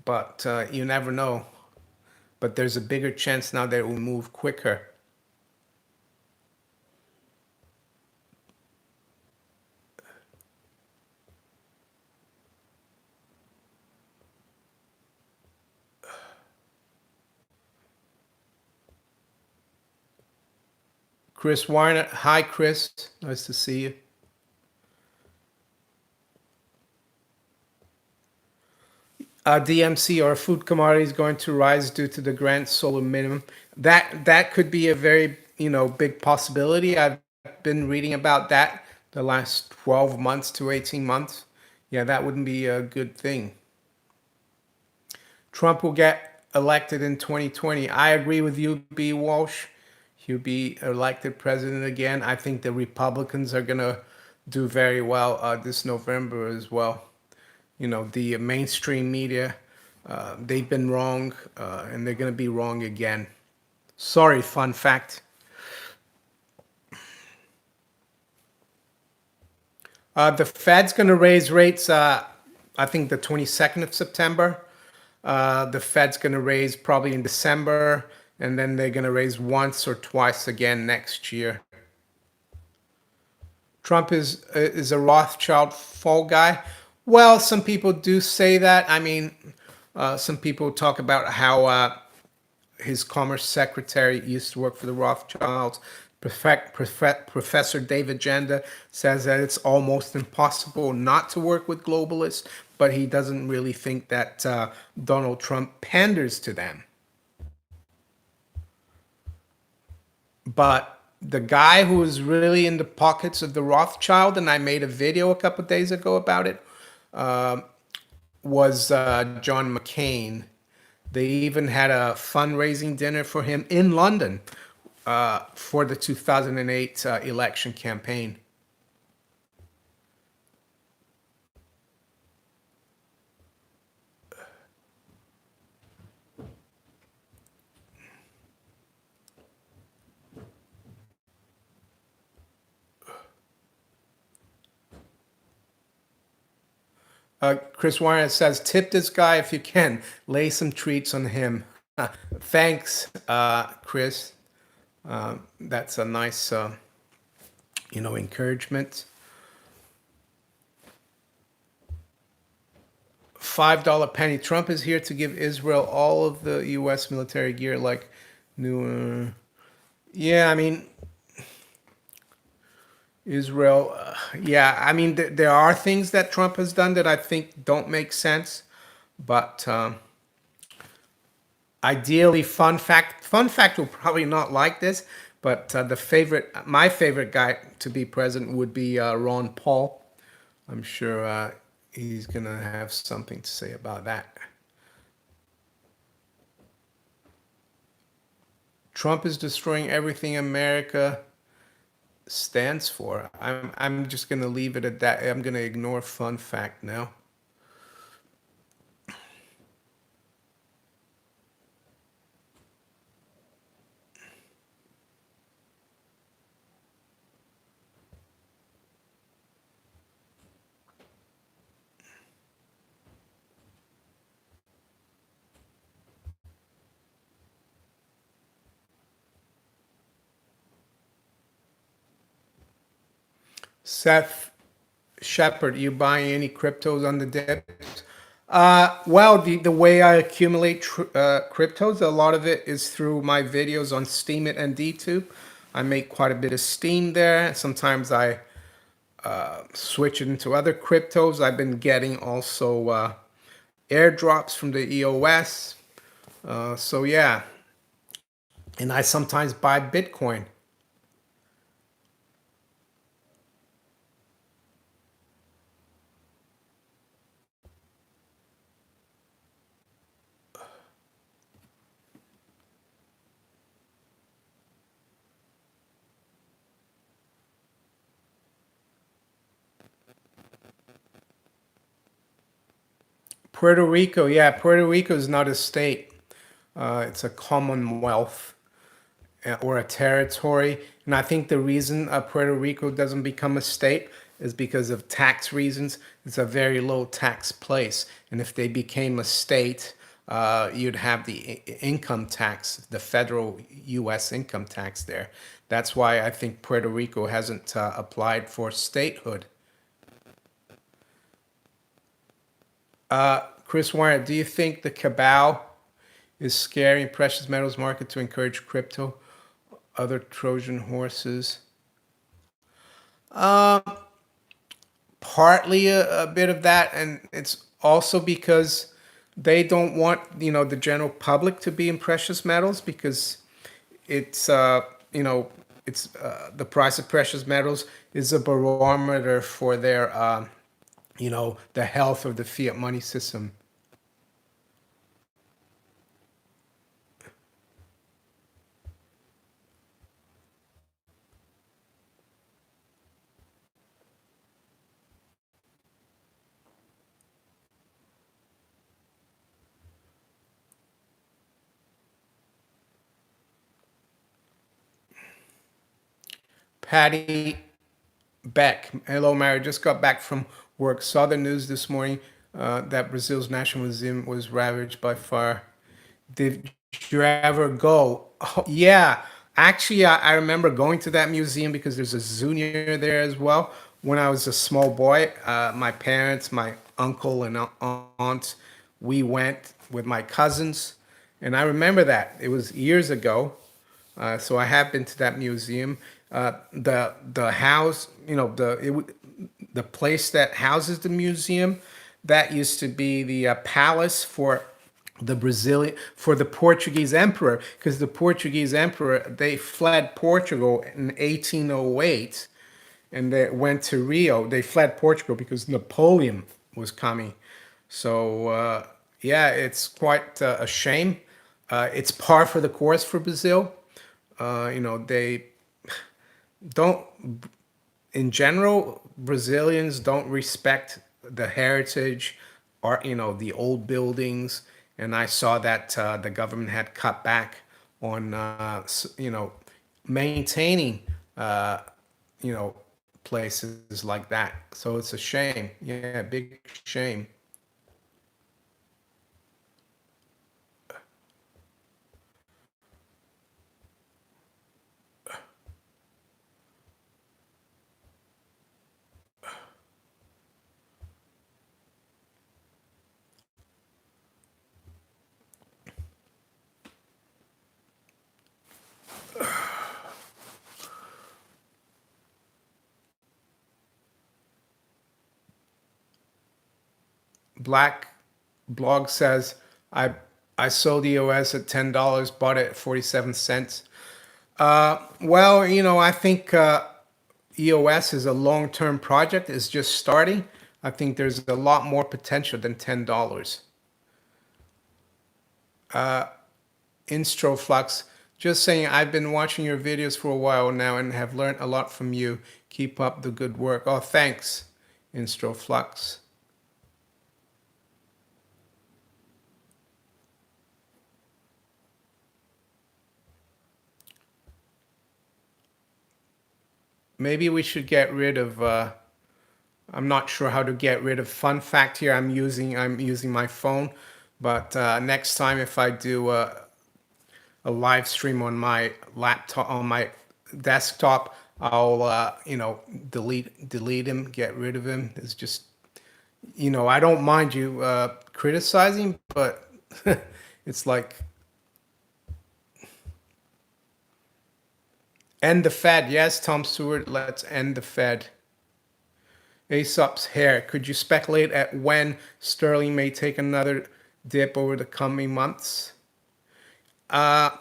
but you never know. But there's a bigger chance now that it will move quicker. Chris Warner. Hi, Chris. Nice to see you. DMC or food commodities going to rise due to the Grant Solar minimum. That could be a very big possibility. I've been reading about that the last 12 months to 18 months. Yeah, that wouldn't be a good thing. Trump will get elected in 2020. I agree with you, B. Walsh. He'll be elected president again. I think the Republicans are going to do very well this November as well. The mainstream media, they've been wrong, and they're going to be wrong again. Sorry, fun fact. The Fed's going to raise rates, I think the 22nd of September. The Fed's going to raise probably in December, and then they're going to raise once or twice again next year. Trump is a Rothschild fall guy. Well, some people do say that. I mean, some people talk about how his commerce secretary used to work for the Rothschilds. Professor David Janda says that it's almost impossible not to work with globalists, but he doesn't really think that Donald Trump panders to them. But the guy who is really in the pockets of the Rothschild, and I made a video a couple of days ago about it, was John McCain. They even had a fundraising dinner for him in London for the 2008 election campaign. Chris Warner says, tip this guy if you can. Lay some treats on him. Thanks, Chris. That's a nice, encouragement. $5 penny. Trump is here to give Israel all of the U.S. military gear like new. Yeah, I mean, Israel, yeah, I mean, there are things that Trump has done that I think don't make sense, but ideally, fun fact will probably not like this, but my favorite guy to be president would be Ron Paul. I'm sure he's gonna have something to say about that. Trump is destroying everything America stands for. I'm just gonna leave it at that. I'm gonna ignore fun fact now. Seth Shepard, you buying any cryptos on the dips? Well, the way I accumulate cryptos, a lot of it is through my videos on Steemit and DTube. I make quite a bit of Steem there. Sometimes I switch it into other cryptos. I've been getting also airdrops from the EOS. So yeah, and I sometimes buy Bitcoin. Puerto Rico, yeah, Puerto Rico is not a state. It's a commonwealth or a territory. And I think the reason Puerto Rico doesn't become a state is because of tax reasons. It's a very low tax place. And if they became a state, you'd have the income tax, the federal U.S. income tax there. That's why I think Puerto Rico hasn't applied for statehood. Chris Warner, do you think the cabal is scaring precious metals market to encourage crypto? other Trojan horses. Uh, Partly a bit of that, and it's also because they don't want the general public to be in precious metals because it's you know it's the price of precious metals is a barometer for their the health of the fiat money system. Patty Beck, hello, Mary. Just got back from work. Saw the news this morning that Brazil's National Museum was ravaged by fire. Did you ever go? Oh, yeah, actually, I remember going to that museum because there's a zoo near there as well. When I was a small boy, my parents, my uncle, and aunt, we went with my cousins, and I remember that it was years ago. So I have been to that museum. The house, the place that houses the museum, that used to be the palace for the Portuguese emperor, because the Portuguese emperor, they fled Portugal in 1808 and they went to Rio. They fled Portugal because Napoleon was coming. So yeah, it's quite a shame. It's par for the course for Brazil. They don't, in general, Brazilians don't respect the heritage or the old buildings. And I saw that the government had cut back on maintaining uh, you know places like that. So it's a shame. Yeah, big shame. Black blog says I I sold EOS at $10, bought it at 47 cents. Well, I think EOS is a long-term project. It's just starting. I think there's a lot more potential than $10. Instroflux, just saying, I've been watching your videos for a while now and have learned a lot from you. Keep up the good work. Oh, thanks, Instroflux. Maybe we should get rid of. I'm not sure how to get rid of. Fun fact here: I'm using my phone, but next time if I do a live stream on my laptop on my desktop, I'll delete him, get rid of him. It's just I don't mind you criticizing, but it's like end the Fed. Yes, Tom Stewart, let's end the Fed. Aesop's hair. Could you speculate at when sterling may take another dip over the coming months? Uh,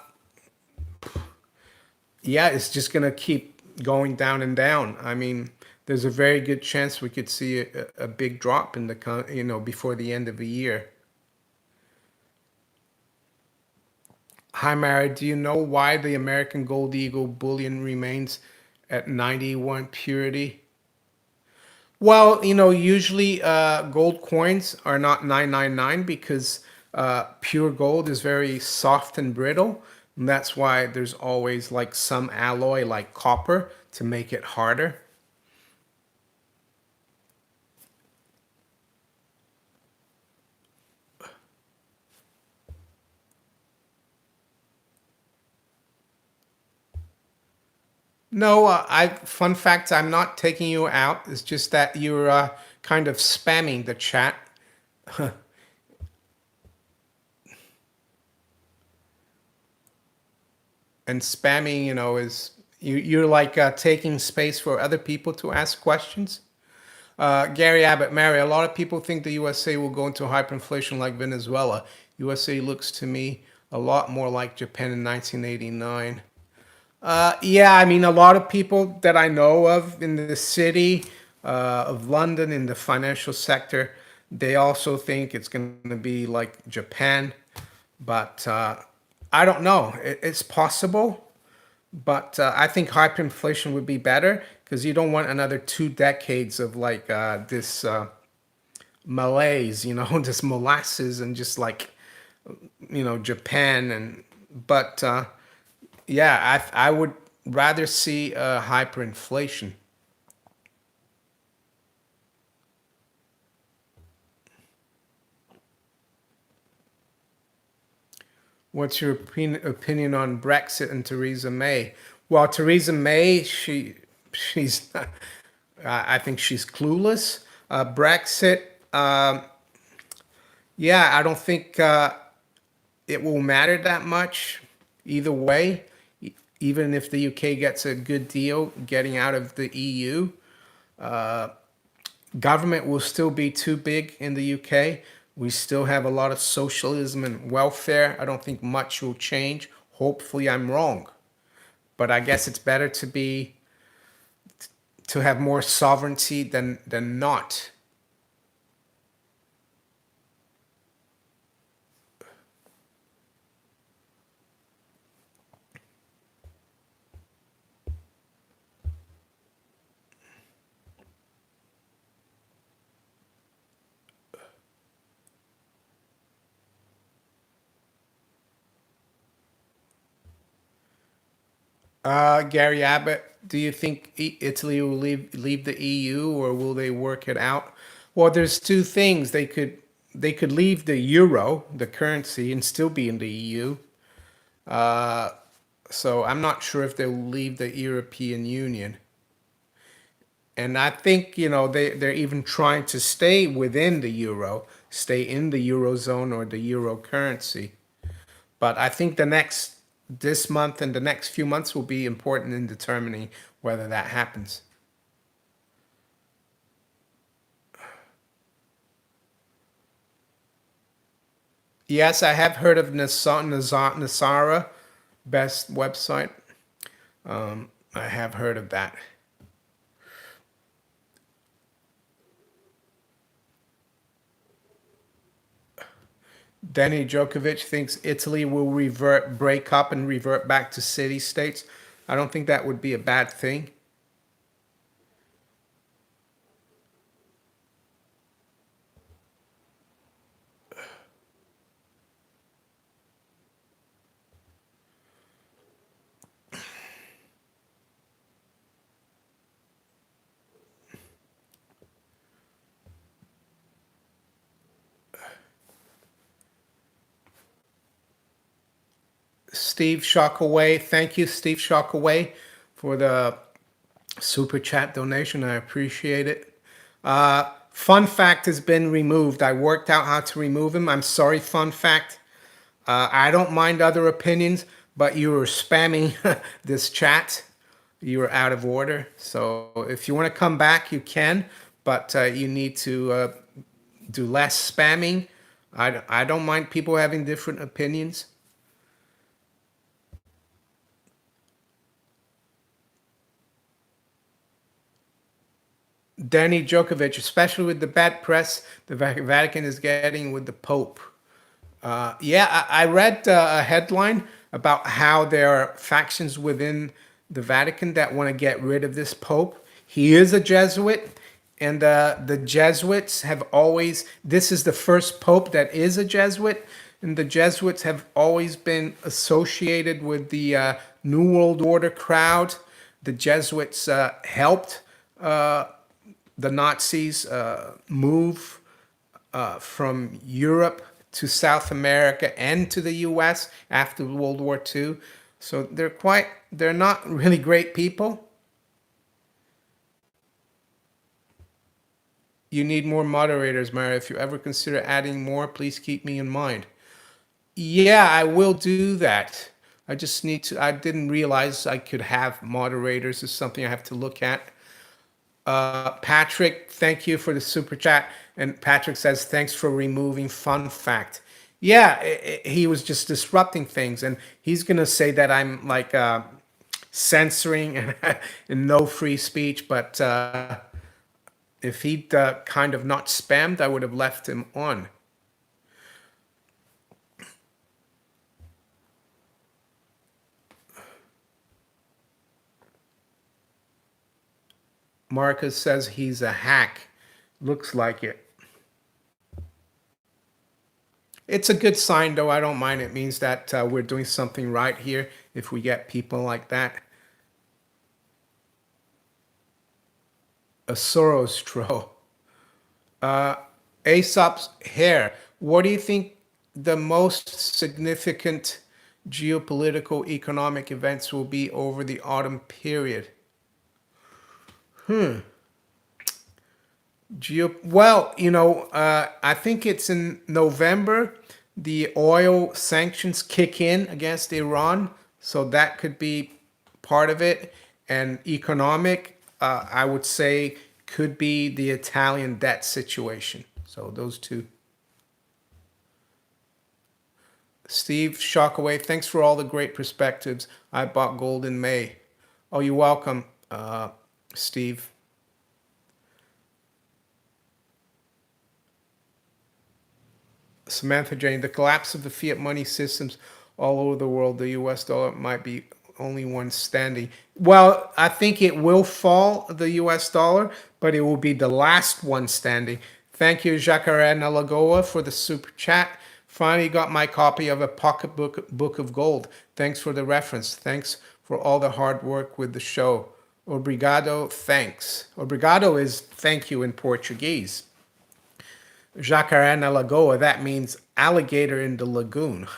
yeah, it's just gonna keep going down and down. I mean, there's a very good chance we could see a big drop in before the end of the year. Hi, Mara. Do you know why the American Gold Eagle bullion remains at 91 purity? Well, usually gold coins are not 999 because pure gold is very soft and brittle. And that's why there's always like some alloy like copper to make it harder. No, fun fact, I'm not taking you out. It's just that you're kind of spamming the chat. and spamming, is you're like taking space for other people to ask questions. Gary Abbott, Mary, a lot of people think the USA will go into hyperinflation like Venezuela. USA looks to me a lot more like Japan in 1989. Yeah, I mean, a lot of people that I know of in the city of London in the financial sector, they also think it's going to be like Japan. But I don't know. It's possible. But I think hyperinflation would be better because you don't want another 2 decades of like this malaise, this molasses and just like, Japan. But yeah, I would rather see hyperinflation. What's your opinion on Brexit and Theresa May? Well, Theresa May, she's I think she's clueless. Brexit, yeah, I don't think it will matter that much either way. Even if the UK gets a good deal getting out of the EU, government will still be too big in the UK. We still have a lot of socialism and welfare. I don't think much will change. Hopefully, I'm wrong, but I guess it's better to have more sovereignty than not. Gary Abbott, do you think Italy will leave the EU or will they work it out? Well, there's two things. They could leave the euro, the currency, and still be in the EU. So I'm not sure if they'll leave the European Union. And I think, they're even trying to stay within the euro, stay in the eurozone or the euro currency. But I think this month and the next few months will be important in determining whether that happens. Yes, I have heard of Nasara, best website. I have heard of that. Danny Djokovic thinks Italy will break up and revert back to city states. I don't think that would be a bad thing. Steve Shockaway, thank you, Steve Shockaway, for the super chat donation. I appreciate it. Fun Fact has been removed. I worked out how to remove him. I'm sorry, Fun Fact. I don't mind other opinions, but you were spamming this chat. You were out of order. So if you want to come back, you can, but you need to do less spamming. I don't mind people having different opinions. Danny Djokovic, especially with the bad press the Vatican is getting with the Pope. Yeah, I read a headline about how there are factions within the Vatican that want to get rid of this Pope. He is a Jesuit, and the Jesuits have always, this is the first Pope that is a Jesuit, and the Jesuits have always been associated with the New World Order crowd. The Jesuits helped the Nazis move from Europe to South America and to the US after World War II. So they're not really great people. You need more moderators, Mara. If you ever consider adding more, please keep me in mind. Yeah, I will do that. I just need to, I didn't realize I could have moderators. Is something I have to look at. Patrick, thank you for the super chat. And Patrick says, thanks for removing fun fact. Yeah, he was just disrupting things. And he's going to say that I'm like censoring and no free speech. But if he'd kind of not spammed, I would have left him on. Marcus says he's a hack. Looks like it. It's a good sign, though. I don't mind. It means that we're doing something right here if we get people like that. A Soros troll. Aesop's hair. What do you think the most significant geopolitical economic events will be over the autumn period? Well, I think it's in November. The oil sanctions kick in against Iran, so that could be part of it. And economic, I would say, could be the Italian debt situation. So those two. Steve Shockaway, thanks for all the great perspectives. I bought gold in May. Oh, you're welcome, Steve. Samantha Jane, the collapse of the fiat money systems all over the world, the US dollar might be only one standing. Well, I think it will fall, the US dollar, but it will be the last one standing. Thank you, Jacare Nalagoa, for the super chat. Finally got my copy of a pocketbook of gold. Thanks for the reference. Thanks for all the hard work with the show. Obrigado, thanks. Obrigado is thank you in Portuguese. Jacaré na Lagoa, that means alligator in the lagoon.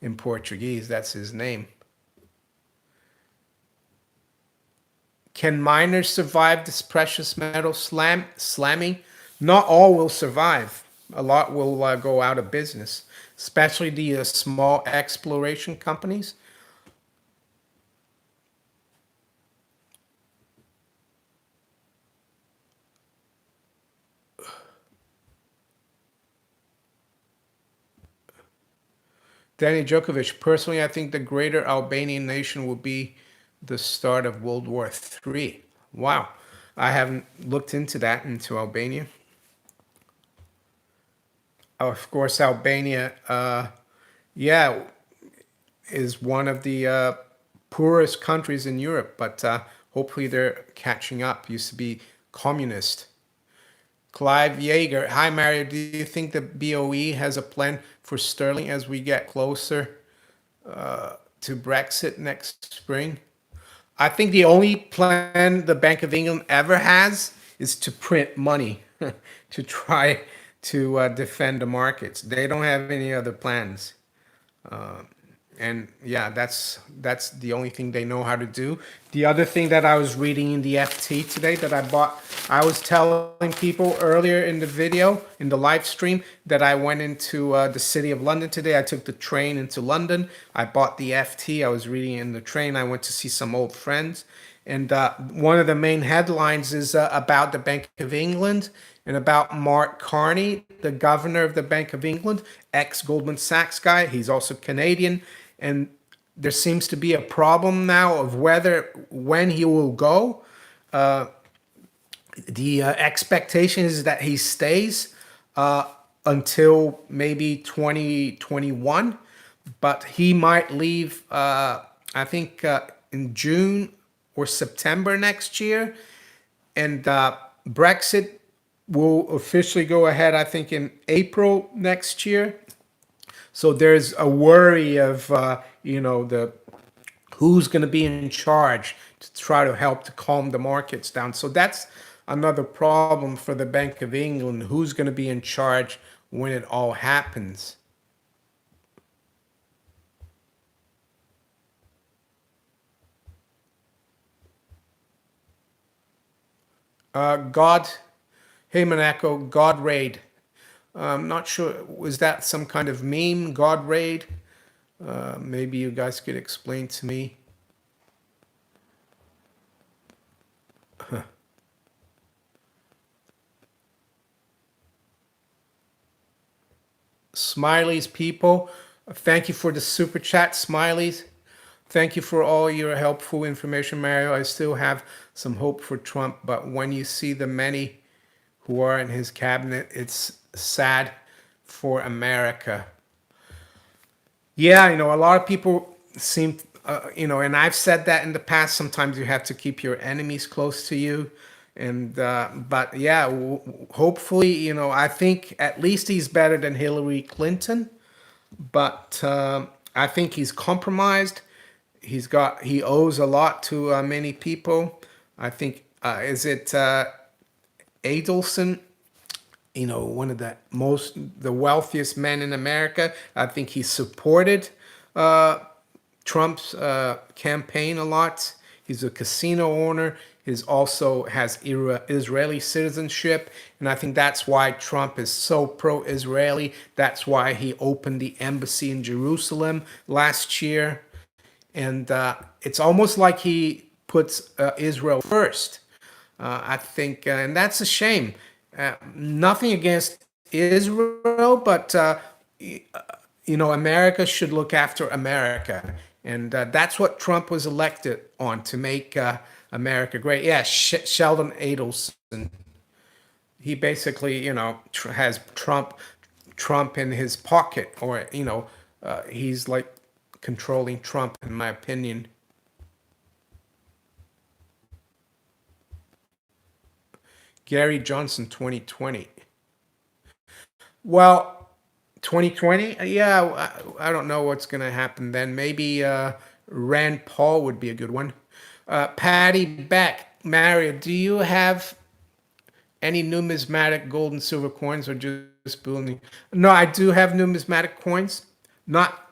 In Portuguese, that's his name. Can miners survive this precious metal slamming? Not all will survive. A lot will go out of business, especially the small exploration companies. Danny Djokovic, personally, I think the greater Albanian nation will be the start of World War III. Wow. I haven't looked into Albania. Of course, Albania, yeah, is one of the poorest countries in Europe, but hopefully they're catching up. Used to be communist. Clive Yeager, hi Mario, do you think the BOE has a plan for sterling as we get closer to Brexit next spring? I think the only plan the Bank of England ever has is to print money to try to defend the markets. They don't have any other plans. And yeah, that's the only thing they know how to do. The other thing that I was reading in the FT today that I bought, I was telling people earlier in the video, in the live stream, that I went into the city of London today. I took the train into London. I bought the FT. I was reading in the train. I went to see some old friends. And one of the main headlines is about the Bank of England and about Mark Carney, the governor of the Bank of England, ex-Goldman Sachs guy. He's also Canadian. And there seems to be a problem now of when he will go. The expectation is that he stays until maybe 2021, but he might leave, I think, in June or September next year. And Brexit will officially go ahead, I think, in April next year. So there's a worry of, the who's going to be in charge to try to help to calm the markets down. So that's another problem for the Bank of England. Who's going to be in charge when it all happens? Hey Monaco, God Raid. I'm not sure, was that some kind of meme, God Raid? Maybe you guys could explain to me. Smileys, people. Thank you for the super chat, Smileys. Thank you for all your helpful information, Mario. I still have some hope for Trump, but when you see the many who are in his cabinet, it's sad for America. Yeah, a lot of people seem, and I've said that in the past. Sometimes you have to keep your enemies close to you, and but yeah, hopefully, I think at least he's better than Hillary Clinton. But I think he's compromised. He owes a lot to many people. I think is it Adelson? One of the wealthiest men in America. I think he supported Trump's campaign a lot. He's a casino owner. He's also has Israeli citizenship, and I think that's why Trump is so pro-Israeli. That's why he opened the embassy in Jerusalem last year, and it's almost like he puts Israel first. I think, and that's a shame. Nothing against Israel, but America should look after America, and that's what Trump was elected on, to make America great. Yeah, Sheldon Adelson. He basically, has Trump in his pocket, or he's like controlling Trump, in my opinion. Gary Johnson, 2020. Well, 2020, yeah, I don't know what's going to happen then. Maybe Rand Paul would be a good one. Patty Beck, Mario, do you have any numismatic gold and silver coins, or just bullion? No, I do have numismatic coins. Not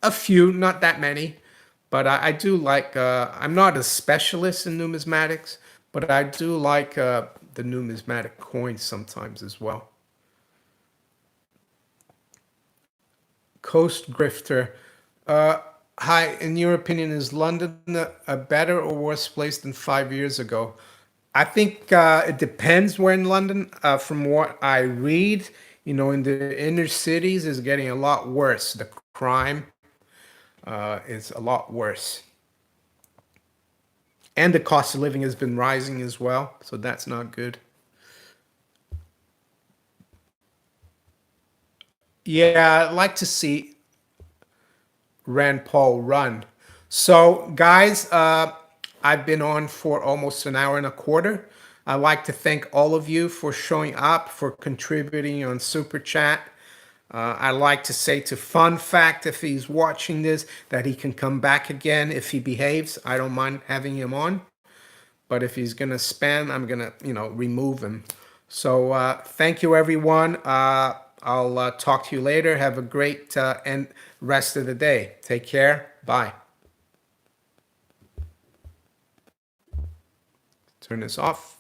a few, not that many, but I do like. I'm not a specialist in numismatics, but I do like the numismatic coins sometimes as well. Coast Grifter. Hi, in your opinion, is London a better or worse place than 5 years ago? I think it depends where in London. From what I read, in the inner cities is getting a lot worse. The crime is a lot worse. And the cost of living has been rising as well, so that's not good. Yeah, I'd like to see Rand Paul run. So, guys, I've been on for almost an hour and a quarter. I'd like to thank all of you for showing up, for contributing on Super Chat. I'd like to say to Fun Fact, if he's watching this, that he can come back again if he behaves. I don't mind having him on. But if he's going to spam, I'm going to, remove him. So thank you, everyone. I'll talk to you later. Have a great and rest of the day. Take care. Bye. Turn this off.